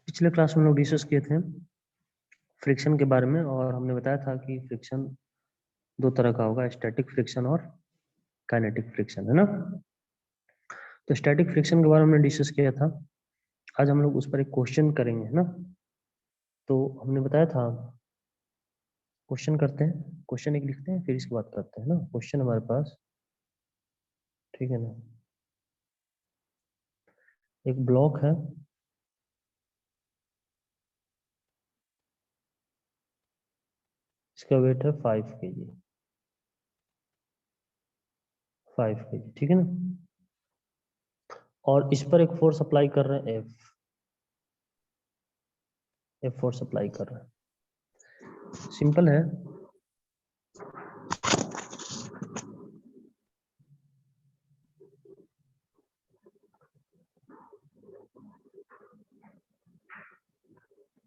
पिछले क्लास में हम लोग डिस्कस किए थे फ्रिक्शन के बारे में, और हमने बताया था कि फ्रिक्शन दो तरह का होगा, स्टैटिक फ्रिक्शन और काइनेटिक फ्रिक्शन, है ना। तो स्टैटिक फ्रिक्शन के बारे में हमने डिस्कस किया था। आज हम लोग उस पर एक क्वेश्चन करेंगे, है ना। तो हमने बताया था क्वेश्चन करते हैं, क्वेश्चन एक लिखते हैं फिर इसके बाद करते हैं ना। क्वेश्चन हमारे पास, ठीक है ना। एक ब्लॉक है, इसका वेट है 5 kg, 5 kg, ठीक है ना। और इस पर एक फोर्स अप्लाई कर रहे हैं, एफ फोर्स अप्लाई कर रहे हैं। सिंपल है,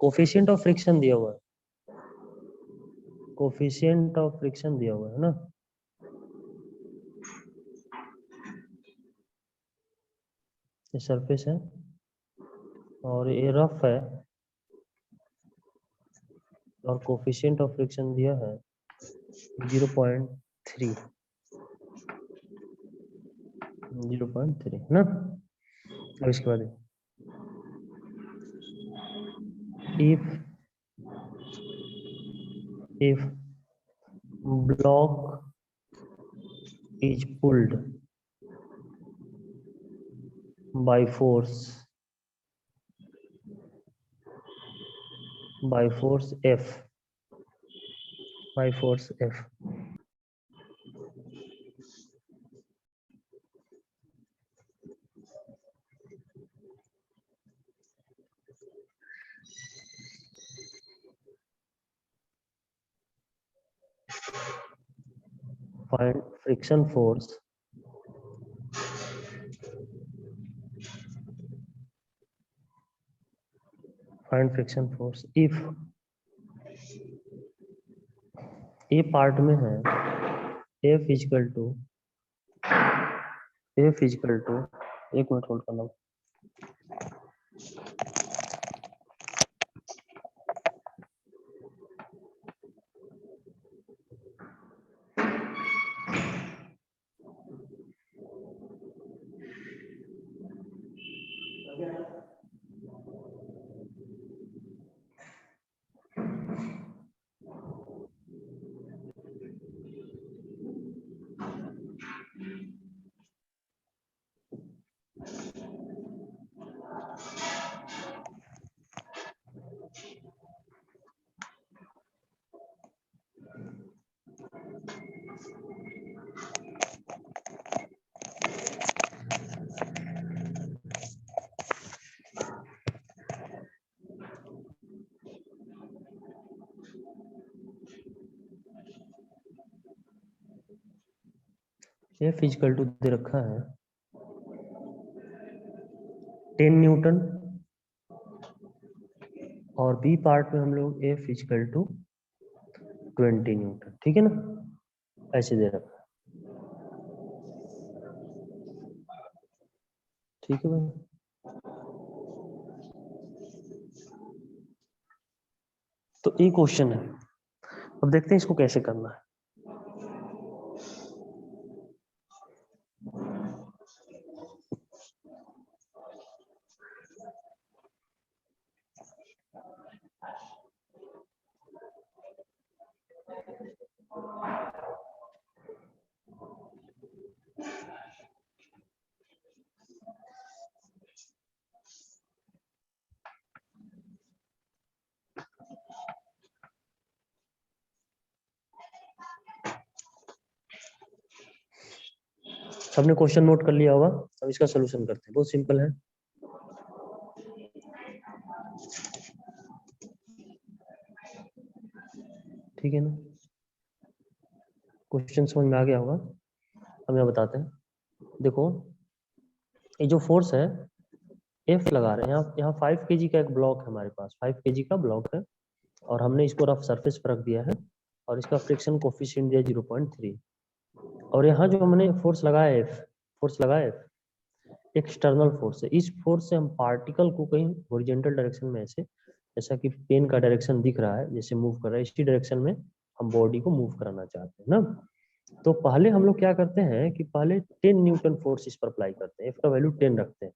कोफिशिएंट ऑफ फ्रिक्शन दिया हुआ है, कोफिशिएंट ऑफ फ्रिक्शन दिया हुआ है ना। ये सरफेस है और ये रफ है, और कोफिशिएंट ऑफ फ्रिक्शन दिया है 0.3, 0.3 है ना। अब इसके बाद if block is pulled by force F, find friction force if A part में है F इजिकल टू एक मिनट होल्ड करना। F इजिकल टू दे रखा है 10 न्यूटन, और बी पार्ट में हम लोग F इजिकल टू 20 न्यूटन, ठीक है ना। ऐसे दे रखा है, ठीक है भाई। तो ये क्वेश्चन है, अब देखते हैं इसको कैसे करना है। सबने क्वेश्चन नोट कर लिया होगा, अब इसका सोल्यूशन करते हैं। बहुत सिंपल है, ठीक है ना। क्वेश्चन समझ में आ गया होगा, हम यहाँ बताते हैं। देखो, ये जो फोर्स है F लगा रहे हैं, यहाँ 5 kg का एक ब्लॉक है हमारे पास, 5 kg का ब्लॉक है, और हमने इसको रफ सरफेस पर रख दिया है, और इसका फ्रिक्शन कोफिशिएंट दिया 0.3। और यहाँ जो हमने फोर्स लगाया F, एक्सटर्नल फोर्स है। इस फोर्स से हम पार्टिकल को कहीं हॉरिजॉन्टल डायरेक्शन में ऐसे, जैसा कि पेन का डायरेक्शन दिख रहा है जैसे मूव कर रहा है, इसी डायरेक्शन में हम बॉडी को मूव कराना चाहते हैं ना। तो पहले हम लोग क्या करते हैं कि पहले 10 न्यूटन फोर्स इस पर अप्लाई करते हैं, एफ का वैल्यू 10 रखते हैं,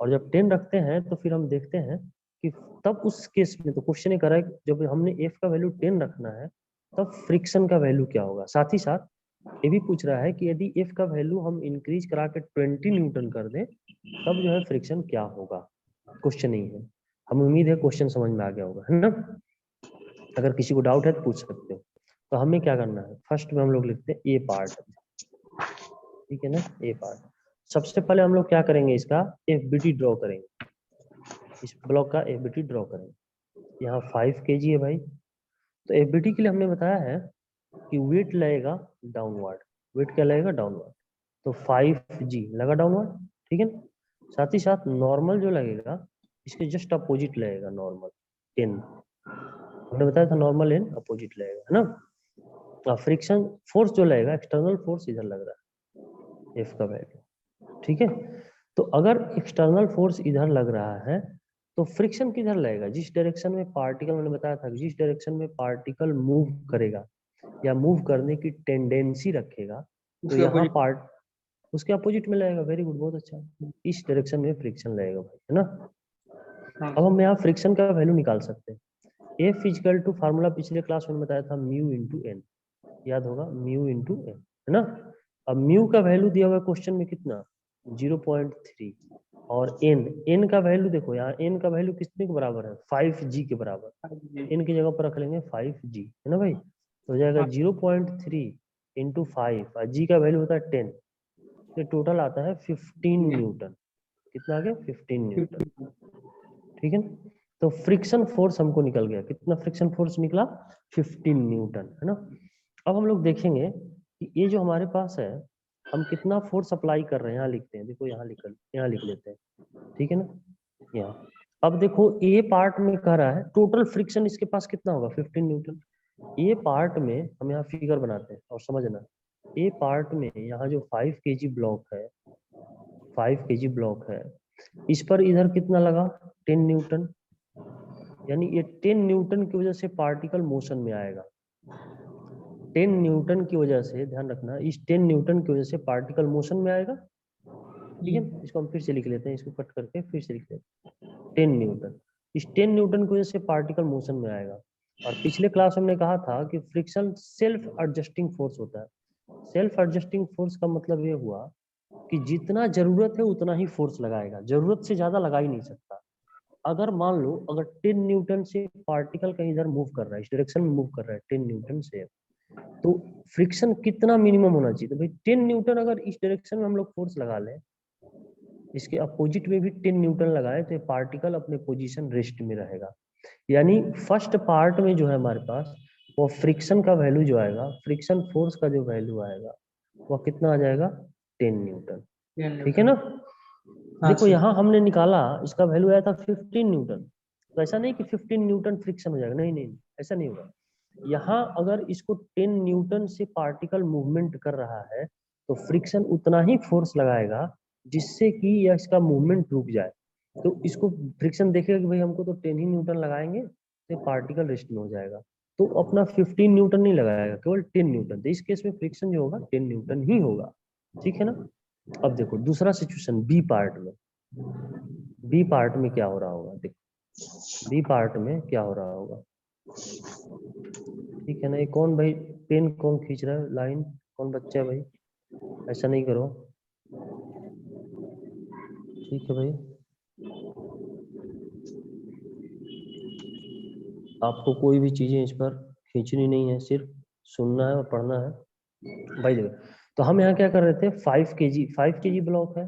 और जब 10 रखते हैं तो फिर हम देखते हैं कि तब उस केस में तो क्वेश्चन ये कर रहा है कि जब हमने एफ का वैल्यू 10 रखना है तब फ्रिक्शन का वैल्यू क्या होगा। साथ ही साथ ये भी पूछ रहा है कि यदि एफ का वैल्यू हम इंक्रीज करा के 20 न्यूटन कर दें तब जो है फ्रिक्शन क्या होगा। क्वेश्चन ही है, हम उम्मीद है क्वेश्चन समझ में आ गया होगा, है ना। अगर किसी को डाउट है तो पूछ सकते हो। तो हमें क्या करना है, फर्स्ट में हम लोग लिखते हैं ए पार्ट, ठीक है ना। ए पार्ट सबसे पहले हम लोग क्या करेंगे, इसका एफबीटी ड्रॉ करेंगे, इस ब्लॉक का एफबीटी ड्रॉ करेंगे। यहाँ 5 kg है भाई, तो एफबीटी के लिए हमने बताया है कि वेट लगेगा डाउनवर्ड, वेट क्या लगेगा डाउनवर्ड, तो 5g लगा डाउनवर्ड, ठीक है ना। साथ ही साथ नॉर्मल जो लगेगा इसके जस्ट अपोजिट लगेगा नॉर्मल 10, हमने बताया था नॉर्मल एन अपोजिट लगेगा, है ना। फ्रिक्शन फोर्स जो लगेगा एक्सटर्नल फोर्स इधर लग रहा है एफ का वैल्यू, ठीक है। तो अगर एक्सटर्नल फोर्स इधर लग रहा है तो फ्रिक्शन किधर लगेगा, जिस डायरेक्शन में पार्टिकल, मैंने बताया था जिस डायरेक्शन में पार्टिकल मूव करेगा या मूव करने की टेंडेंसी रखेगा तो यहाँ पार्ट उसके अपोजिट में लगेगा। वेरी गुड, बहुत अच्छा, इस डायरेक्शन में फ्रिक्शन लगेगा भाई, है ना। अब हम यहाँ फ्रिक्शन का वैल्यू निकाल सकते हैं। एफ इजिकल टू फार्मूला पिछले क्लास में बताया था म्यू इंटू एन, याद होगा म्यू इंटू एन, है ना। अब म्यू का वैल्यू दिया हुआ है क्वेश्चन में कितना 0.3, और एन का वैल्यू देखो यहाँ, एन का वैल्यू कितने के बराबर है 5g के बराबर, एन की जगह पर रख लेंगे 5g, है ना भाई। तो हो जाएगा 0.3 इंटू 5 और जी का वैल्यू होता है 10, तो टोटल आता है 15 न्यूटन। कितना आ गया 15 न्यूटन, ठीक है ना। तो फ्रिक्शन फोर्स हमको निकल गया, कितना फ्रिक्शन फोर्स निकला 15 न्यूटन, है ना। अब हम लोग देखेंगे कि ये जो हमारे पास है हम कितना फोर्स अप्लाई कर रहे हैं, यहाँ लिखते हैं, देखो यहाँ लिख लेते हैं, ठीक है ना। यहाँ अब देखो ए पार्ट में कह रहा है टोटल फ्रिक्शन इसके पास कितना होगा 15 न्यूटन। ए पार्ट में हम यहाँ फिगर बनाते हैं और समझना, ए पार्ट में यहाँ जो 5 kg ब्लॉक है, 5 kg ब्लॉक है, इस पर इधर कितना लगा 10 न्यूटन, यानी ये 10 न्यूटन की वजह से पार्टिकल मोशन में आएगा। 10 न्यूटन की वजह से, ध्यान रखना, इस 10 न्यूटन की वजह से पार्टिकल मोशन में आएगा, ठीक है। इसको हम फिर से लिख लेते हैं, इसको कट करके फिर से लिख लेते हैं 10 न्यूटन, इस 10 न्यूटन की वजह से पार्टिकल मोशन में आएगा। और पिछले क्लास हमने कहा था कि फ्रिक्शन सेल्फ एडजस्टिंग फोर्स होता है। सेल्फ एडजस्टिंग फोर्स का मतलब ये हुआ कि जितना जरूरत है उतना ही फोर्स लगाएगा, जरूरत से ज्यादा लगा ही नहीं सकता। अगर मान लो अगर 10 न्यूटन से पार्टिकल कहीं इधर मूव कर रहा है, इस डायरेक्शन में मूव कर रहा है 10 न्यूटन से, तो फ्रिक्शन कितना मिनिमम होना चाहिए, तो भाई 10 न्यूटन अगर इस डायरेक्शन में हम लोग फोर्स लगा लें, इसके अपोजिट में भी 10 न्यूटन लगाए तो पार्टिकल अपने पोजीशन रेस्ट में रहेगा। यानी फर्स्ट पार्ट में जो है हमारे पास वो फ्रिक्शन का वैल्यू जो आएगा, फ्रिक्शन फोर्स का जो वैल्यू आएगा वो कितना आ जाएगा 10 न्यूटन, ठीक है ना। देखो यहाँ हमने निकाला, इसका वैल्यू आया था 15 न्यूटन, तो ऐसा नहीं कि 15 न्यूटन फ्रिक्शन हो जाएगा, नहीं नहीं ऐसा नहीं होगा। यहाँ अगर इसको 10 न्यूटन से पार्टिकल मूवमेंट कर रहा है तो फ्रिक्शन उतना ही फोर्स लगाएगा जिससे कि यह इसका मूवमेंट रुक जाए। तो इसको फ्रिक्शन देखेगा कि भाई हमको तो 10 ही न्यूटन लगाएंगे तो पार्टिकल रेस्ट में हो जाएगा, तो अपना 15 न्यूटन नहीं लगाएगा, केवल 10 न्यूटन। तो इस केस में फ्रिक्शन जो होगा 10 न्यूटन ही होगा, ठीक है ना। अब देखो दूसरा सिचुएशन बी पार्ट में, बी पार्ट में क्या हो रहा होगा, देखो बी पार्ट में क्या हो रहा होगा, ठीक है ना। ये कौन भाई पेन कौन खींच रहा है लाइन, कौन बच्चा है भाई, ऐसा नहीं करो, ठीक है भाई। आपको कोई भी चीजें इस पर खींचनी नहीं है, सिर्फ सुनना है और पढ़ना है भाई। देखो तो हम यहाँ क्या कर रहे थे 5 kg ब्लॉक है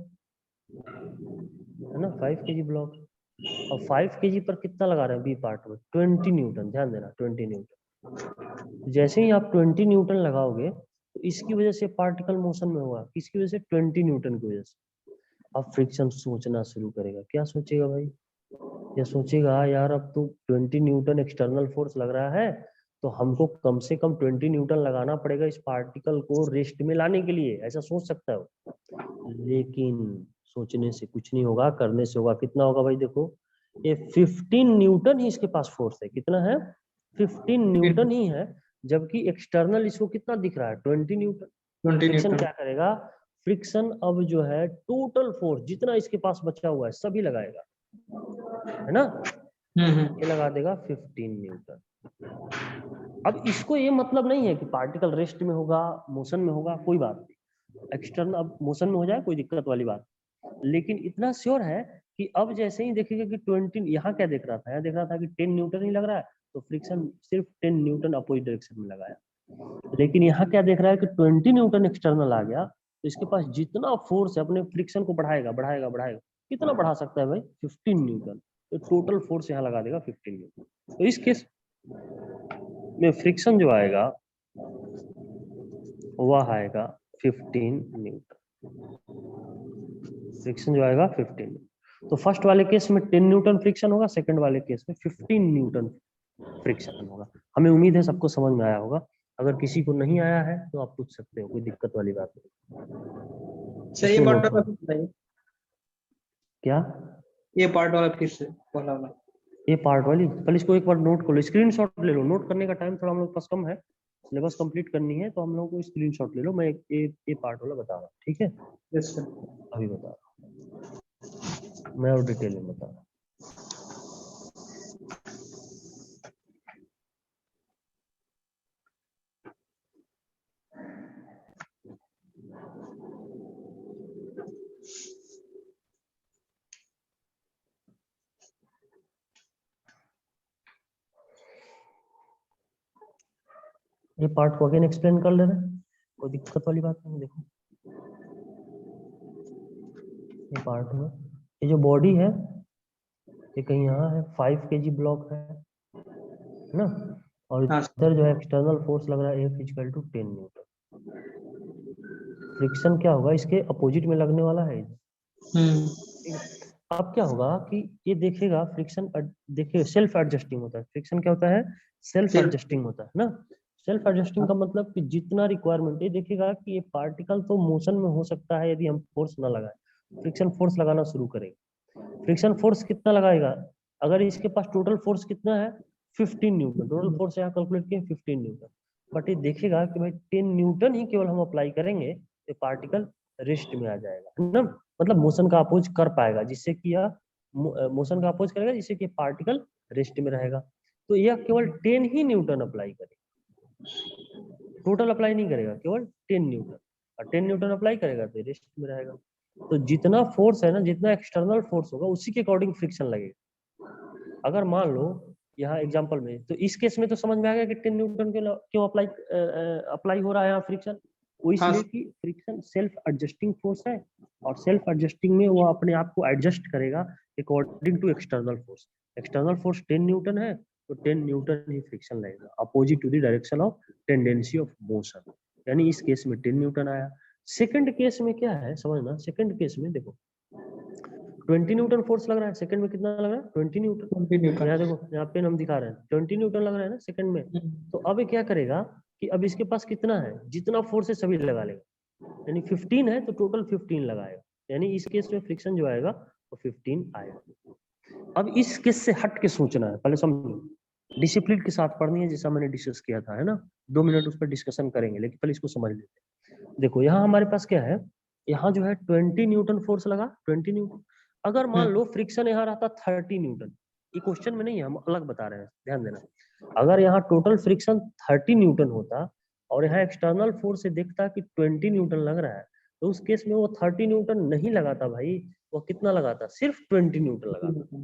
ना, 5 kg ब्लॉक, और 5 kg पर कितना लगा रहे हैं बी पार्ट में 20 न्यूटन, ध्यान देना 20 न्यूटन। जैसे ही आप 20 न्यूटन लगाओगे तो इसकी वजह से पार्टिकल मोशन में होगा, किसकी वजह से 20 न्यूटन की वजह से। अब फ्रिक्शन सोचना शुरू करेगा, क्या सोचेगा भाई, ये सोचेगा यार अब तो 20 न्यूटन एक्सटर्नल फोर्स लग रहा है तो हमको कम से कम 20 न्यूटन लगाना पड़ेगा इस पार्टिकल को रेस्ट में लाने के लिए, ऐसा सोच सकता है। लेकिन सोचने से कुछ नहीं होगा, करने से होगा। कितना होगा भाई? देखो ये 15 न्यूटन ही इसके पास फोर्स है। कितना है? 15 न्यूटन ही है, जबकि एक्सटर्नल इसको कितना दिख रहा है? 20 न्यूटन। 20 friction Newton. क्या करेगा? फ्रिक्शन अब जो है टोटल फोर्स जितना इसके पास बचा हुआ है सभी लगाएगा, है ना? ये लगा देगा 15 न्यूटन। अब इसको ये मतलब नहीं है कि पार्टिकल रेस्ट में होगा, मोशन में होगा, कोई बात नहीं। एक्सटर्नल अब मोशन में हो जाए कोई दिक्कत वाली बात, लेकिन इतना श्योर है कि अब जैसे ही देखेगा कि 20, यहाँ क्या देख रहा था? यहाँ देख रहा था कि 10 न्यूटन ही लग रहा है, तो फ्रिक्शन सिर्फ 10 न्यूटन अपोजिट डायरेक्शन में लगाया। लेकिन यहाँ क्या देख रहा है कि 20 न्यूटन एक्सटर्नल आ गया, तो इसके पास जितना फोर्स है अपने फ्रिक्शन को बढ़ाएगा बढ़ाएगा बढ़ाएगा। कितना बढ़ा सकता है भाई? 15 न्यूटन। तो टोटल फोर्स यहाँ लगा देगा 15 न्यूटन। तो इस केस में फ्रिक्शन जो आएगा वह आएगा 15 न्यूटन। फ्रिक्शन जो आएगा 15 न्यूटन। तो फर्स्ट वाले केस में 10 न्यूटन फ्रिक्शन होगा, सेकंड वाले केस में 15 न्यूटन फ्रिक्शन होगा। हमें उम्मीद है सबको समझ में आया होगा। अगर किसी को नहीं आया है तो आप पूछ सकते हो, कोई दिक्कत वाली बात नहीं। सही इसमें पार्ट नोट वाला करो। बताइए। क्या? ये पार्ट वाला फिर से वाला वाला। ये पार्ट वाली पहले इसको एक बार नोट कर लो, स्क्रीनशॉट ले लो। नोट करने का टाइम थोड़ा हम लोग के पास कम है, सिलेबस कंप्लीट करनी है, तो हम लोग को स्क्रीनशॉट ले लो। मैं ये पार्ट वाला बता रहा हूँ, ठीक है? Yes sir. अभी बता रहा हूँ मैं, और डिटेल में बता रहा हूँ। ये पार्ट को अगेन एक्सप्लेन कर ले रहे हैं, कोई दिक्कत वाली बात नहीं। देखो ये पार्ट में ये जो बॉडी है ये कहीं यहाँ है, 5 kg ब्लॉक है ना? और हाँ इधर जो है एक्सटर्नल फोर्स लग रहा है F = 10 न्यूटन। फ्रिक्शन क्या होगा? इसके अपोजिट में लगने वाला है। ठीक है? अब क्या होगा कि ये देखेगा फ्रिक्शन, देखिए सेल्फ एडजस्टिंग होता है। फ्रिक्शन क्या होता है? सेल्फ एडजस्टिंग होता है ना? सेल्फ एडजस्टिंग का मतलब कि जितना रिक्वायरमेंट है, देखेगा कि ये पार्टिकल तो मोशन में हो सकता है यदि हम फोर्स ना लगाए, फ्रिक्शन फोर्स लगाना शुरू करेंगे। फ्रिक्शन फोर्स कितना लगाएगा? अगर इसके पास टोटल फोर्स कितना है? 15 न्यूटन। टोटल फोर्स यहाँ कैलकुलेट किए 15 न्यूटन, बट ये देखेगा कि भाई 10 न्यूटन ही केवल हम अप्लाई करेंगे तो पार्टिकल रेस्ट में आ जाएगा, है ना? मतलब मोशन का अपोज कर पाएगा, जिससे कि यह मोशन का अपोज करेगा, जिससे कि पार्टिकल रेस्ट में रहेगा। तो यह केवल 10 ही न्यूटन अप्लाई करेगा, टोटल अप्लाई नहीं करेगा, केवल 10 न्यूटन। और 10 न्यूटन अप्लाई करेगा तो रेस्ट में रहेगा। तो जितना फोर्स है ना, जितना एक्सटर्नल फोर्स होगा उसी के अकॉर्डिंग फ्रिक्शन लगेगा। अगर मान लो यहाँ एग्जांपल में, तो इस केस में तो समझ में आ गया कि 10 न्यूटन क्यों अप्लाई हो रहा है यहाँ फ्रिक्शन। वो इसलिए कि फ्रिक्शन सेल्फ एडजस्टिंग फोर्स है, और सेल्फ एडजस्टिंग में वो अपने आप को एडजस्ट करेगा according to external force. External force 10 newton है तो 10 न्यूटन ही फ्रिक्शन लगेगा, opposite to the direction of tendency of motion. यानी इस केस में 10 न्यूटन आया। सेकंड केस में क्या है समझना, सेकंड केस में देखो 20 न्यूटन फोर्स लग रहा है, सेकंड में कितना लग रहा है? 20 न्यूटन। यहाँ देखो, यहाँ पे हम दिखा रहे हैं 20 न्यूटन लग रहा है ना सेकंड में। तो अब ये क्या करेगा कि अब इसके पास कितना है, जितना फोर्स है सभी लगा लेगा। यानी 15 है तो टोटल 15 लगाएगा। यानी इस केस में फ्रिक्शन जो आएगा वो 15 आएगा। अब इस केस से हट के सोचना है, पहले समझो, डिसिप्लिन के साथ पढ़नी है, जैसा मैंने डिस्कस किया था, है ना? 2 मिनट उस पर डिस्कशन करेंगे, लेकिन पहले इसको समझ लेते हैं। देखो यहाँ हमारे पास क्या है, यहाँ जो है 20 न्यूटन फोर्स लगा, 20 न्यूटन। अगर मान लो फ्रिक्शन यहाँ रहता 30 न्यूटन, ये क्वेश्चन में नहीं है, हम अलग बता रहे हैं, ध्यान देना। अगर यहाँ टोटल फ्रिक्शन 30 न्यूटन होता और यहाँ एक्सटर्नल फोर्स से देखता कि 20 न्यूटन लग रहा है, तो उस केस में वो 30 न्यूटन नहीं लगाता भाई, वो कितना लगाता? सिर्फ 20 न्यूटन लगाता।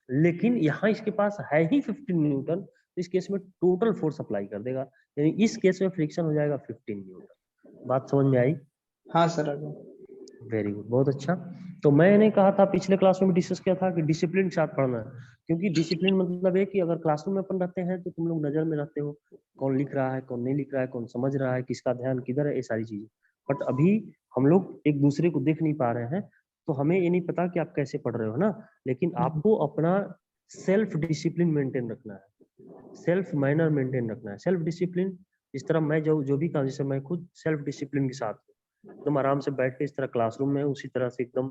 लेकिन यहाँ इसके पास है ही 15 न्यूटन, तो इस केस में टोटल फोर्स अप्लाई कर देगा। यानी इस केस में फ्रिक्शन हो जाएगा 15 न्यूटन। बात समझ में आई? हाँ सर। वेरी गुड, बहुत अच्छा। तो मैंने कहा था पिछले क्लास में भी डिस्कस किया था कि डिसिप्लिन के साथ पढ़ना है, क्योंकि डिसिप्लिन मतलब है कि अगर क्लासरूम में अपन रहते हैं तो तुम लोग नजर में रहते हो, कौन लिख रहा है, कौन नहीं लिख रहा है, कौन समझ रहा है, किसका ध्यान किधर है, ये सारी चीजें। बट अभी हम लोग एक दूसरे को देख नहीं पा रहे हैं, तो हमें ये नहीं पता कि आप कैसे पढ़ रहे हो ना। लेकिन आपको अपना सेल्फ डिसिप्लिन मेंटेन रखना है, सेल्फ मैनर मेंटेन रखना है। सेल्फ डिसिप्लिन, इस तरह मैं जो भी काम, जैसे मैं खुद सेल्फ डिसिप्लिन के साथ हूँ, एकदम आराम से बैठ के, इस तरह क्लासरूम में उसी तरह से एकदम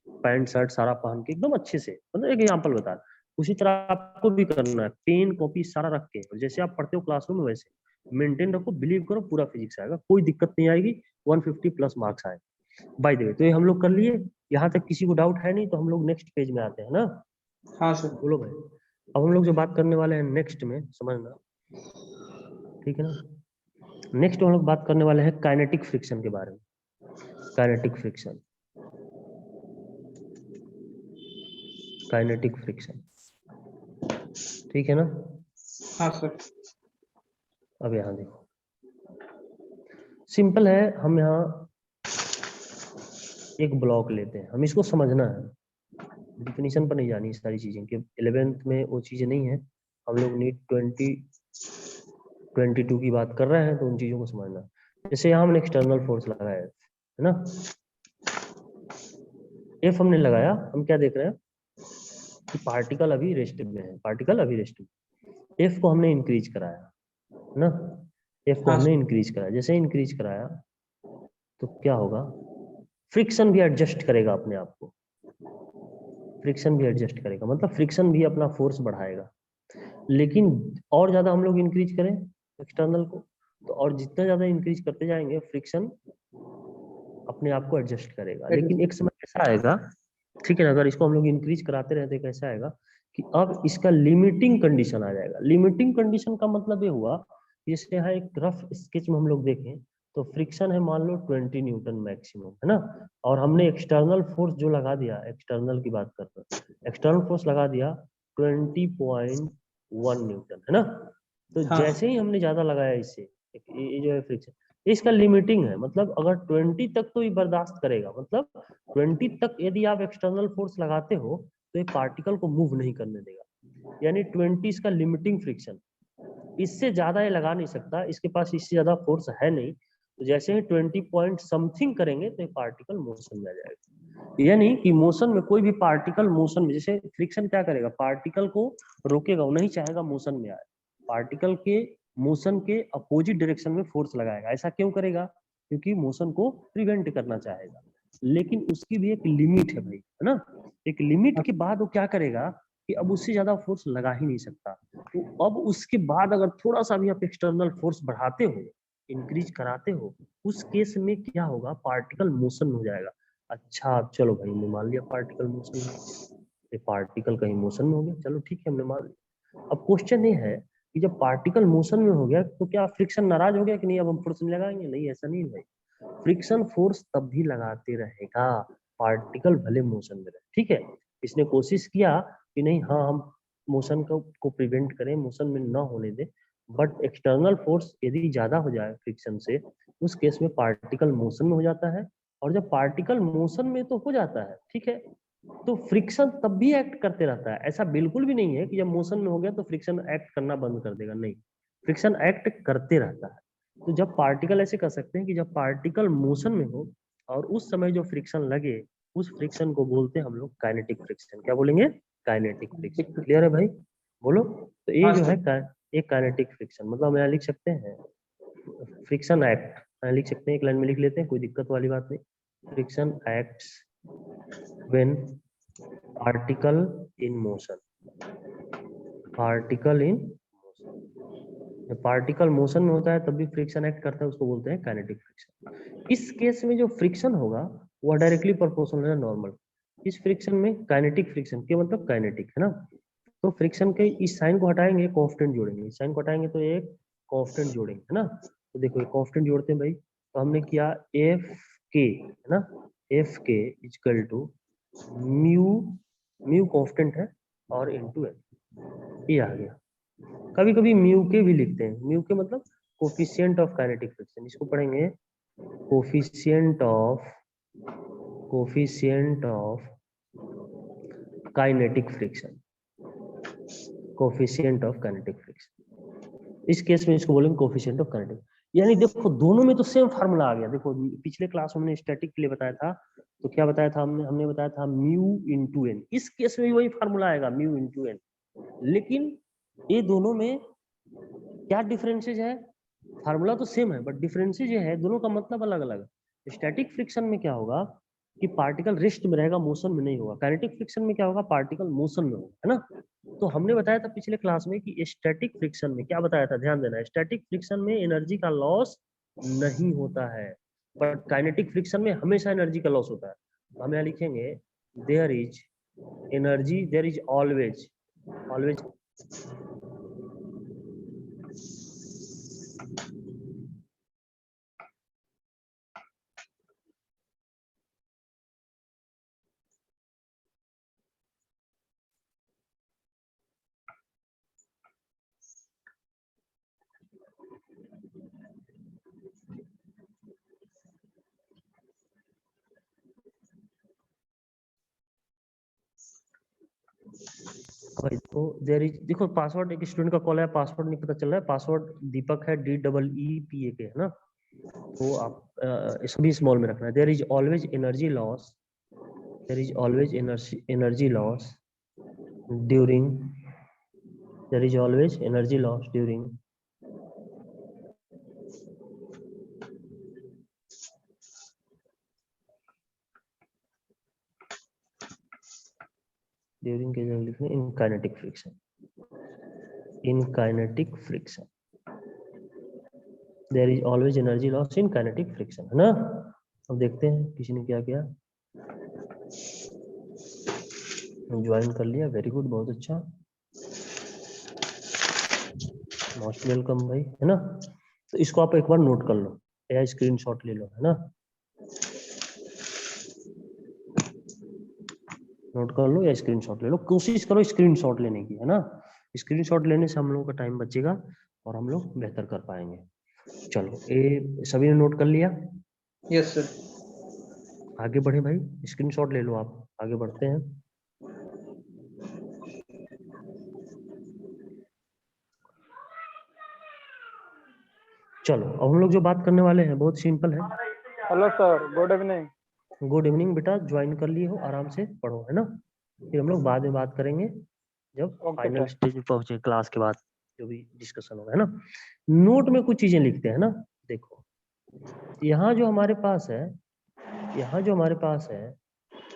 पैंट शर्ट सारा पहन के एकदम अच्छे से, मतलब एक एग्जाम्पल बता रहा, उसी तरह आपको भी करना है, पेन कॉपी सारा रख के, और जैसे आप पढ़ते हो क्लासरूम में वैसे मेंटेन रखो, बिलीव करो पूरा फिजिक्स आएगा, कोई दिक्कत नहीं आएगी, 150 प्लस मार्क्स आए। बाय द वे, तो ये हम लोग कर लिए, यहाँ तक किसी को डाउट है नहीं, तो हम लोग नेक्स्ट पेज में आते हैं ना। हाँ सर। बोलो भाई, अब हम लोग जो बात करने वाले हैं नेक्स्ट में, समझना, ठीक है ना। नेक्स्ट हम लोग बात करने वाले हैं काइनेटिक फ्रिक्शन के बारे में। काइनेटिक फ्रिक्शन, काइनेटिक फ्रिक्शन, ठीक है ना। हाँ सर। अब यहाँ देखो, सिंपल है, हम यहाँ एक ब्लॉक लेते हैं, हम इसको समझना है, डिफिनीशन पर नहीं जानी सारी चीजें, कि 11th में वो चीजें नहीं है, हम लोग नीट 2022 की बात कर रहे हैं, तो उन चीजों को समझना। जैसे यहाँ हमने एक्सटर्नल फोर्स लगाया है ना, एफ हमने लगाया, हम क्या देख रहे हैं कि पार्टिकल अभी रेस्टिव में है, पार्टिकल अभी रेस्टिव, एफ को हमने इंक्रीज कराया है ना, एफ को हाँ हमने सर। इंक्रीज कराया, जैसे इंक्रीज कराया तो क्या होगा, फ्रिक्शन भी एडजस्ट करेगा अपने आप को, फ्रिक्शन भी एडजस्ट करेगा, मतलब फ्रिक्शन भी अपना फोर्स बढ़ाएगा। लेकिन और ज्यादा हम लोग इंक्रीज करें एक्सटर्नल को, तो और जितना ज्यादा इंक्रीज करते जाएंगे फ्रिक्शन अपने आप को एडजस्ट करेगा। लेकिन एक समय ऐसा आएगा, ठीक है ना, अगर इसको हम लोग इंक्रीज कराते रहते कैसा आएगा कि अब इसका लिमिटिंग कंडीशन आ जाएगा। लिमिटिंग कंडीशन का मतलब ये हुआ, जैसे यहाँ एक रफ स्केच में हम लोग देखें तो फ्रिक्शन है मान लो 20 न्यूटन मैक्सिमम, है ना, और हमने एक्सटर्नल फोर्स जो लगा दिया, एक्सटर्नल की बात करते हैं, एक्सटर्नल फोर्स लगा दिया 20.1 न्यूटन, है ना। तो हाँ जैसे ही हमने ज्यादा लगाया इससे, ये जो है फ्रिक्शन, इसका लिमिटिंग है, मतलब अगर 20 तक तो ये बर्दाश्त करेगा, मतलब 20 तक यदि आप एक्सटर्नल फोर्स लगाते हो तो ये पार्टिकल को मूव नहीं करने देगा, यानी 20 इसका लिमिटिंग फ्रिक्शन, इससे ज्यादा ये लगा नहीं सकता, इसके पास इससे ज्यादा फोर्स है नहीं। तो जैसे ही 20 पॉइंट समथिंग करेंगे तो ये पार्टिकल मोशन में आ जाएगा। यानी कि मोशन में कोई भी पार्टिकल मोशन में, जैसे फ्रिक्शन क्या करेगा, पार्टिकल को रोकेगा, वो नहीं चाहेगा मोशन में आए, पार्टिकल के मोशन के अपोजिट डायरेक्शन में फोर्स लगाएगा। ऐसा क्यों करेगा, क्योंकि मोशन को प्रिवेंट करना चाहेगा। लेकिन उसकी भी एक लिमिट है भाई, है ना, एक लिमिट के बाद वो क्या करेगा कि अब उससे ज्यादा फोर्स लगा ही नहीं सकता। तो अब उसके बाद अगर थोड़ा सा भी आप एक्सटर्नल फोर्स बढ़ाते हो, इंक्रीज कराते हो, उस केस में क्या होगा, पार्टिकल मोशन में हो जाएगा। अच्छा चलो भाई, हमने मान लिया पार्टिकल मोशन में, पार्टिकल कहीं मोशन में हो गया, चलो ठीक है हमने मान लिया। अब क्वेश्चन ये है कि जब पार्टिकल मोशन में हो गया तो क्या फ्रिक्शन नाराज हो गया कि नहीं अब हम फोर्स नहीं लगाएंगे, नहीं ऐसा नहीं है भाई, फ्रिक्शन फोर्स तब भी लगाते रहेगा, पार्टिकल भले मोशन में रहे, ठीक है। इसने कोशिश किया कि नहीं, हाँ हम मोशन को प्रिवेंट करें, मोशन में ना होने दें, बट एक्सटर्नल फोर्स यदि ज्यादा हो जाए फ्रिक्शन से, उस केस में पार्टिकल मोशन में हो जाता है। और जब पार्टिकल मोशन में तो हो जाता है, ठीक है, तो फ्रिक्शन तब भी एक्ट करते रहता है। ऐसा बिल्कुल भी नहीं है कि जब मोशन में हो गया तो फ्रिक्शन एक्ट करना बंद कर देगा, नहीं, फ्रिक्शन एक्ट करते रहता है। तो जब पार्टिकल, ऐसे कर सकते हैं कि जब पार्टिकल मोशन में हो और उस समय जो फ्रिक्शन लगे, उस फ्रिक्शन को बोलते हैं हम लोग काइनेटिक फ्रिक्शन। क्या बोलेंगे, काइनेटिक फ्रिक्शन। क्लियर है भाई, बोलो। तो ये हाँ जो है सर। एक काइनेटिक फ्रिक्शन, मतलब हम यहाँ लिख सकते हैं फ्रिक्शन एक्ट, यहाँ लिख सकते हैं, एक लाइन में लिख लेते हैं, कोई दिक्कत वाली बात नहीं। Friction acts when particle in motion, particle in motion, जब पार्टिकल मोशन में होता है तब भी फ्रिक्शन एक्ट करता है, उसको बोलते हैं काइनेटिक फ्रिक्शन। इस केस में जो फ्रिक्शन होगा वो डायरेक्टली प्रोपोर्शनल है नॉर्मल। इस फ्रिक्शन में काइनेटिक फ्रिक्शन के मतलब काइनेटिक, है ना, तो फ्रिक्शन के इस साइन को हटाएंगे, कांस्टेंट जोड़ेंगे, इस साइन को हटाएंगे तो एक कांस्टेंट जोड़ेंगे, है ना। तो देखो ये कांस्टेंट जोड़ते हैं भाई, तो हमने किया एफ के, है ना, F k equal to mu, mu constant है, और इनटू एन, ये आ गया। कभी कभी म्यू के भी लिखते हैं, म्यू के मतलब कोफिशिएंट ऑफ काइनेटिक फ्रिक्शन, इसको पढ़ेंगे coefficient of, coefficient of kinetic friction, coefficient of kinetic friction. इस केस में इसको बोलेंगे कोफिशिएंट ऑफ काइनेटिक। यानी देखो दोनों में तो सेम फार्मूला आ गया। देखो पिछले क्लास में हमने स्टैटिक के लिए बताया था, तो क्या बताया था हमने, हमने बताया था म्यू इंटू एन, इस केस में भी वही फार्मूला आएगा, म्यू इंटू एन। लेकिन ये दोनों में क्या डिफरेंसेज है, फार्मूला तो सेम है बट डिफरेंसेज ये है, दोनों का मतलब अलग अलग है। स्टैटिक फ्रिक्शन में क्या होगा कि पार्टिकल रेस्ट में रहेगा, मोशन में नहीं होगा। काइनेटिक फ्रिक्शन में क्या होगा, पार्टिकल मोशन में होगा, है ना। तो हमने बताया था पिछले क्लास में कि स्टैटिक फ्रिक्शन में क्या बताया था, ध्यान देना, स्टैटिक फ्रिक्शन में एनर्जी का लॉस नहीं होता है, बट काइनेटिक फ्रिक्शन में हमेशा एनर्जी का लॉस होता है। तो हम यहाँ लिखेंगे there is energy, there is always always भाई तो देयर इज, देखो पासवर्ड, एक स्टूडेंट का कॉल है, पासवर्ड नहीं पता चल रहा है, पासवर्ड दीपक है, DEEPAK, है ना। तो आप सभी स्मॉल में रखना है। There is always energy loss, there is always energy loss during, there is always energy loss during के जगह लिखना in kinetic friction, in kinetic friction, there is always energy loss in kinetic friction, है ना। अब देखते हैं किसी ने क्या किया, ज्वाइन कर लिया, वेरी गुड, बहुत अच्छा, मोस्ट वेलकम भाई, है ना। तो इसको आप एक बार नोट कर लो या स्क्रीनशॉट ले लो, है ना, नोट कर लो या स्क्रीनशॉट ले लो, कोशिश करो स्क्रीनशॉट लेने की, है ना। स्क्रीनशॉट लेने से हम लोगों का टाइम बचेगा और हम लोग बेहतर कर पाएंगे। चलो, ये सभी ने नोट कर लिया? Yes sir. आगे बढ़े भाई, स्क्रीनशॉट ले लो आप, आगे बढ़ते हैं। चलो, अब हम लोग जो बात करने वाले हैं बहुत सिंपल है। Hello sir, good evening. Good evening बेटा, ज्वाइन कर लिए हो, आराम से पढ़ो, है ना। फिर हम लोग बाद में बात करेंगे जब फाइनल स्टेज पे पहुंचे, क्लास के बाद जो भी डिस्कशन होगा, है ना। नोट में कुछ चीजें लिखते हैं ना, देखो यहाँ जो हमारे पास है, यहाँ जो हमारे पास है,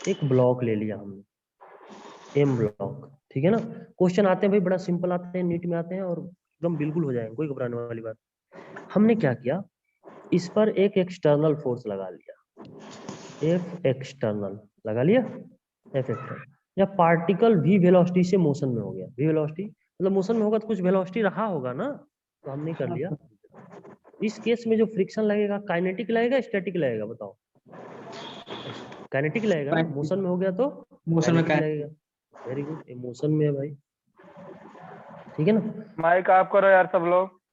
एक ब्लॉक ले लिया हमने, एम ब्लॉक, ठीक है ना। क्वेश्चन आते हैं भाई, बड़ा सिंपल आते हैं, नीट में आते हैं और एकदम बिल्कुल हो जाएंगे, कोई घबराने वाली बात। हमने क्या किया, इस पर एक एक्सटर्नल फोर्स लगा लिया, एफ एक्सटर्नल लगा लिया, एफ एक्सटर्नल, या पार्टिकल भी वेलोसिटी से मोशन में हो गया, भी वेलोसिटी मतलब मोशन में होगा तो कुछ वेलोसिटी रहा होगा ना, तो हमने कर लिया। इस केस में जो फ्रिक्शन लगेगा, काइनेटिक लगेगा स्टैटिक लगेगा, बताओ। काइनेटिक लगेगा ना, मोशन में हो गया तो मोशन में काइनेटिक लगेगा। वेरी गुड, मोशन में है भाई, ठीक है ना। माइक ऑफ करो यार सब लोग।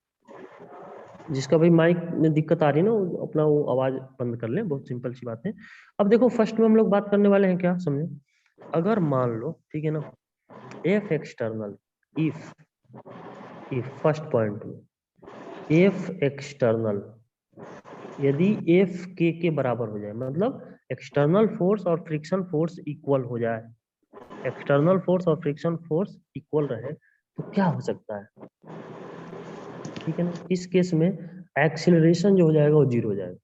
जिसका भाई माइक में दिक्कत आ रही है ना, वो अपना वो आवाज बंद कर ले, बहुत सिंपल सी बात है। अब देखो फर्स्ट में हम लोग बात करने वाले हैं, क्या समझे, अगर मान लो, ठीक है ना, F external, if first point में एफ एक्सटर्नल यदि एफ के बराबर हो जाए, मतलब एक्सटर्नल फोर्स और फ्रिक्शन फोर्स इक्वल हो जाए, एक्सटर्नल फोर्स और फ्रिक्शन फोर्स इक्वल रहे, तो क्या हो सकता है, ठीक है ना। इस केस में एक्सीलरेशन जो हो जाएगा वो जीरो हो जाएगा,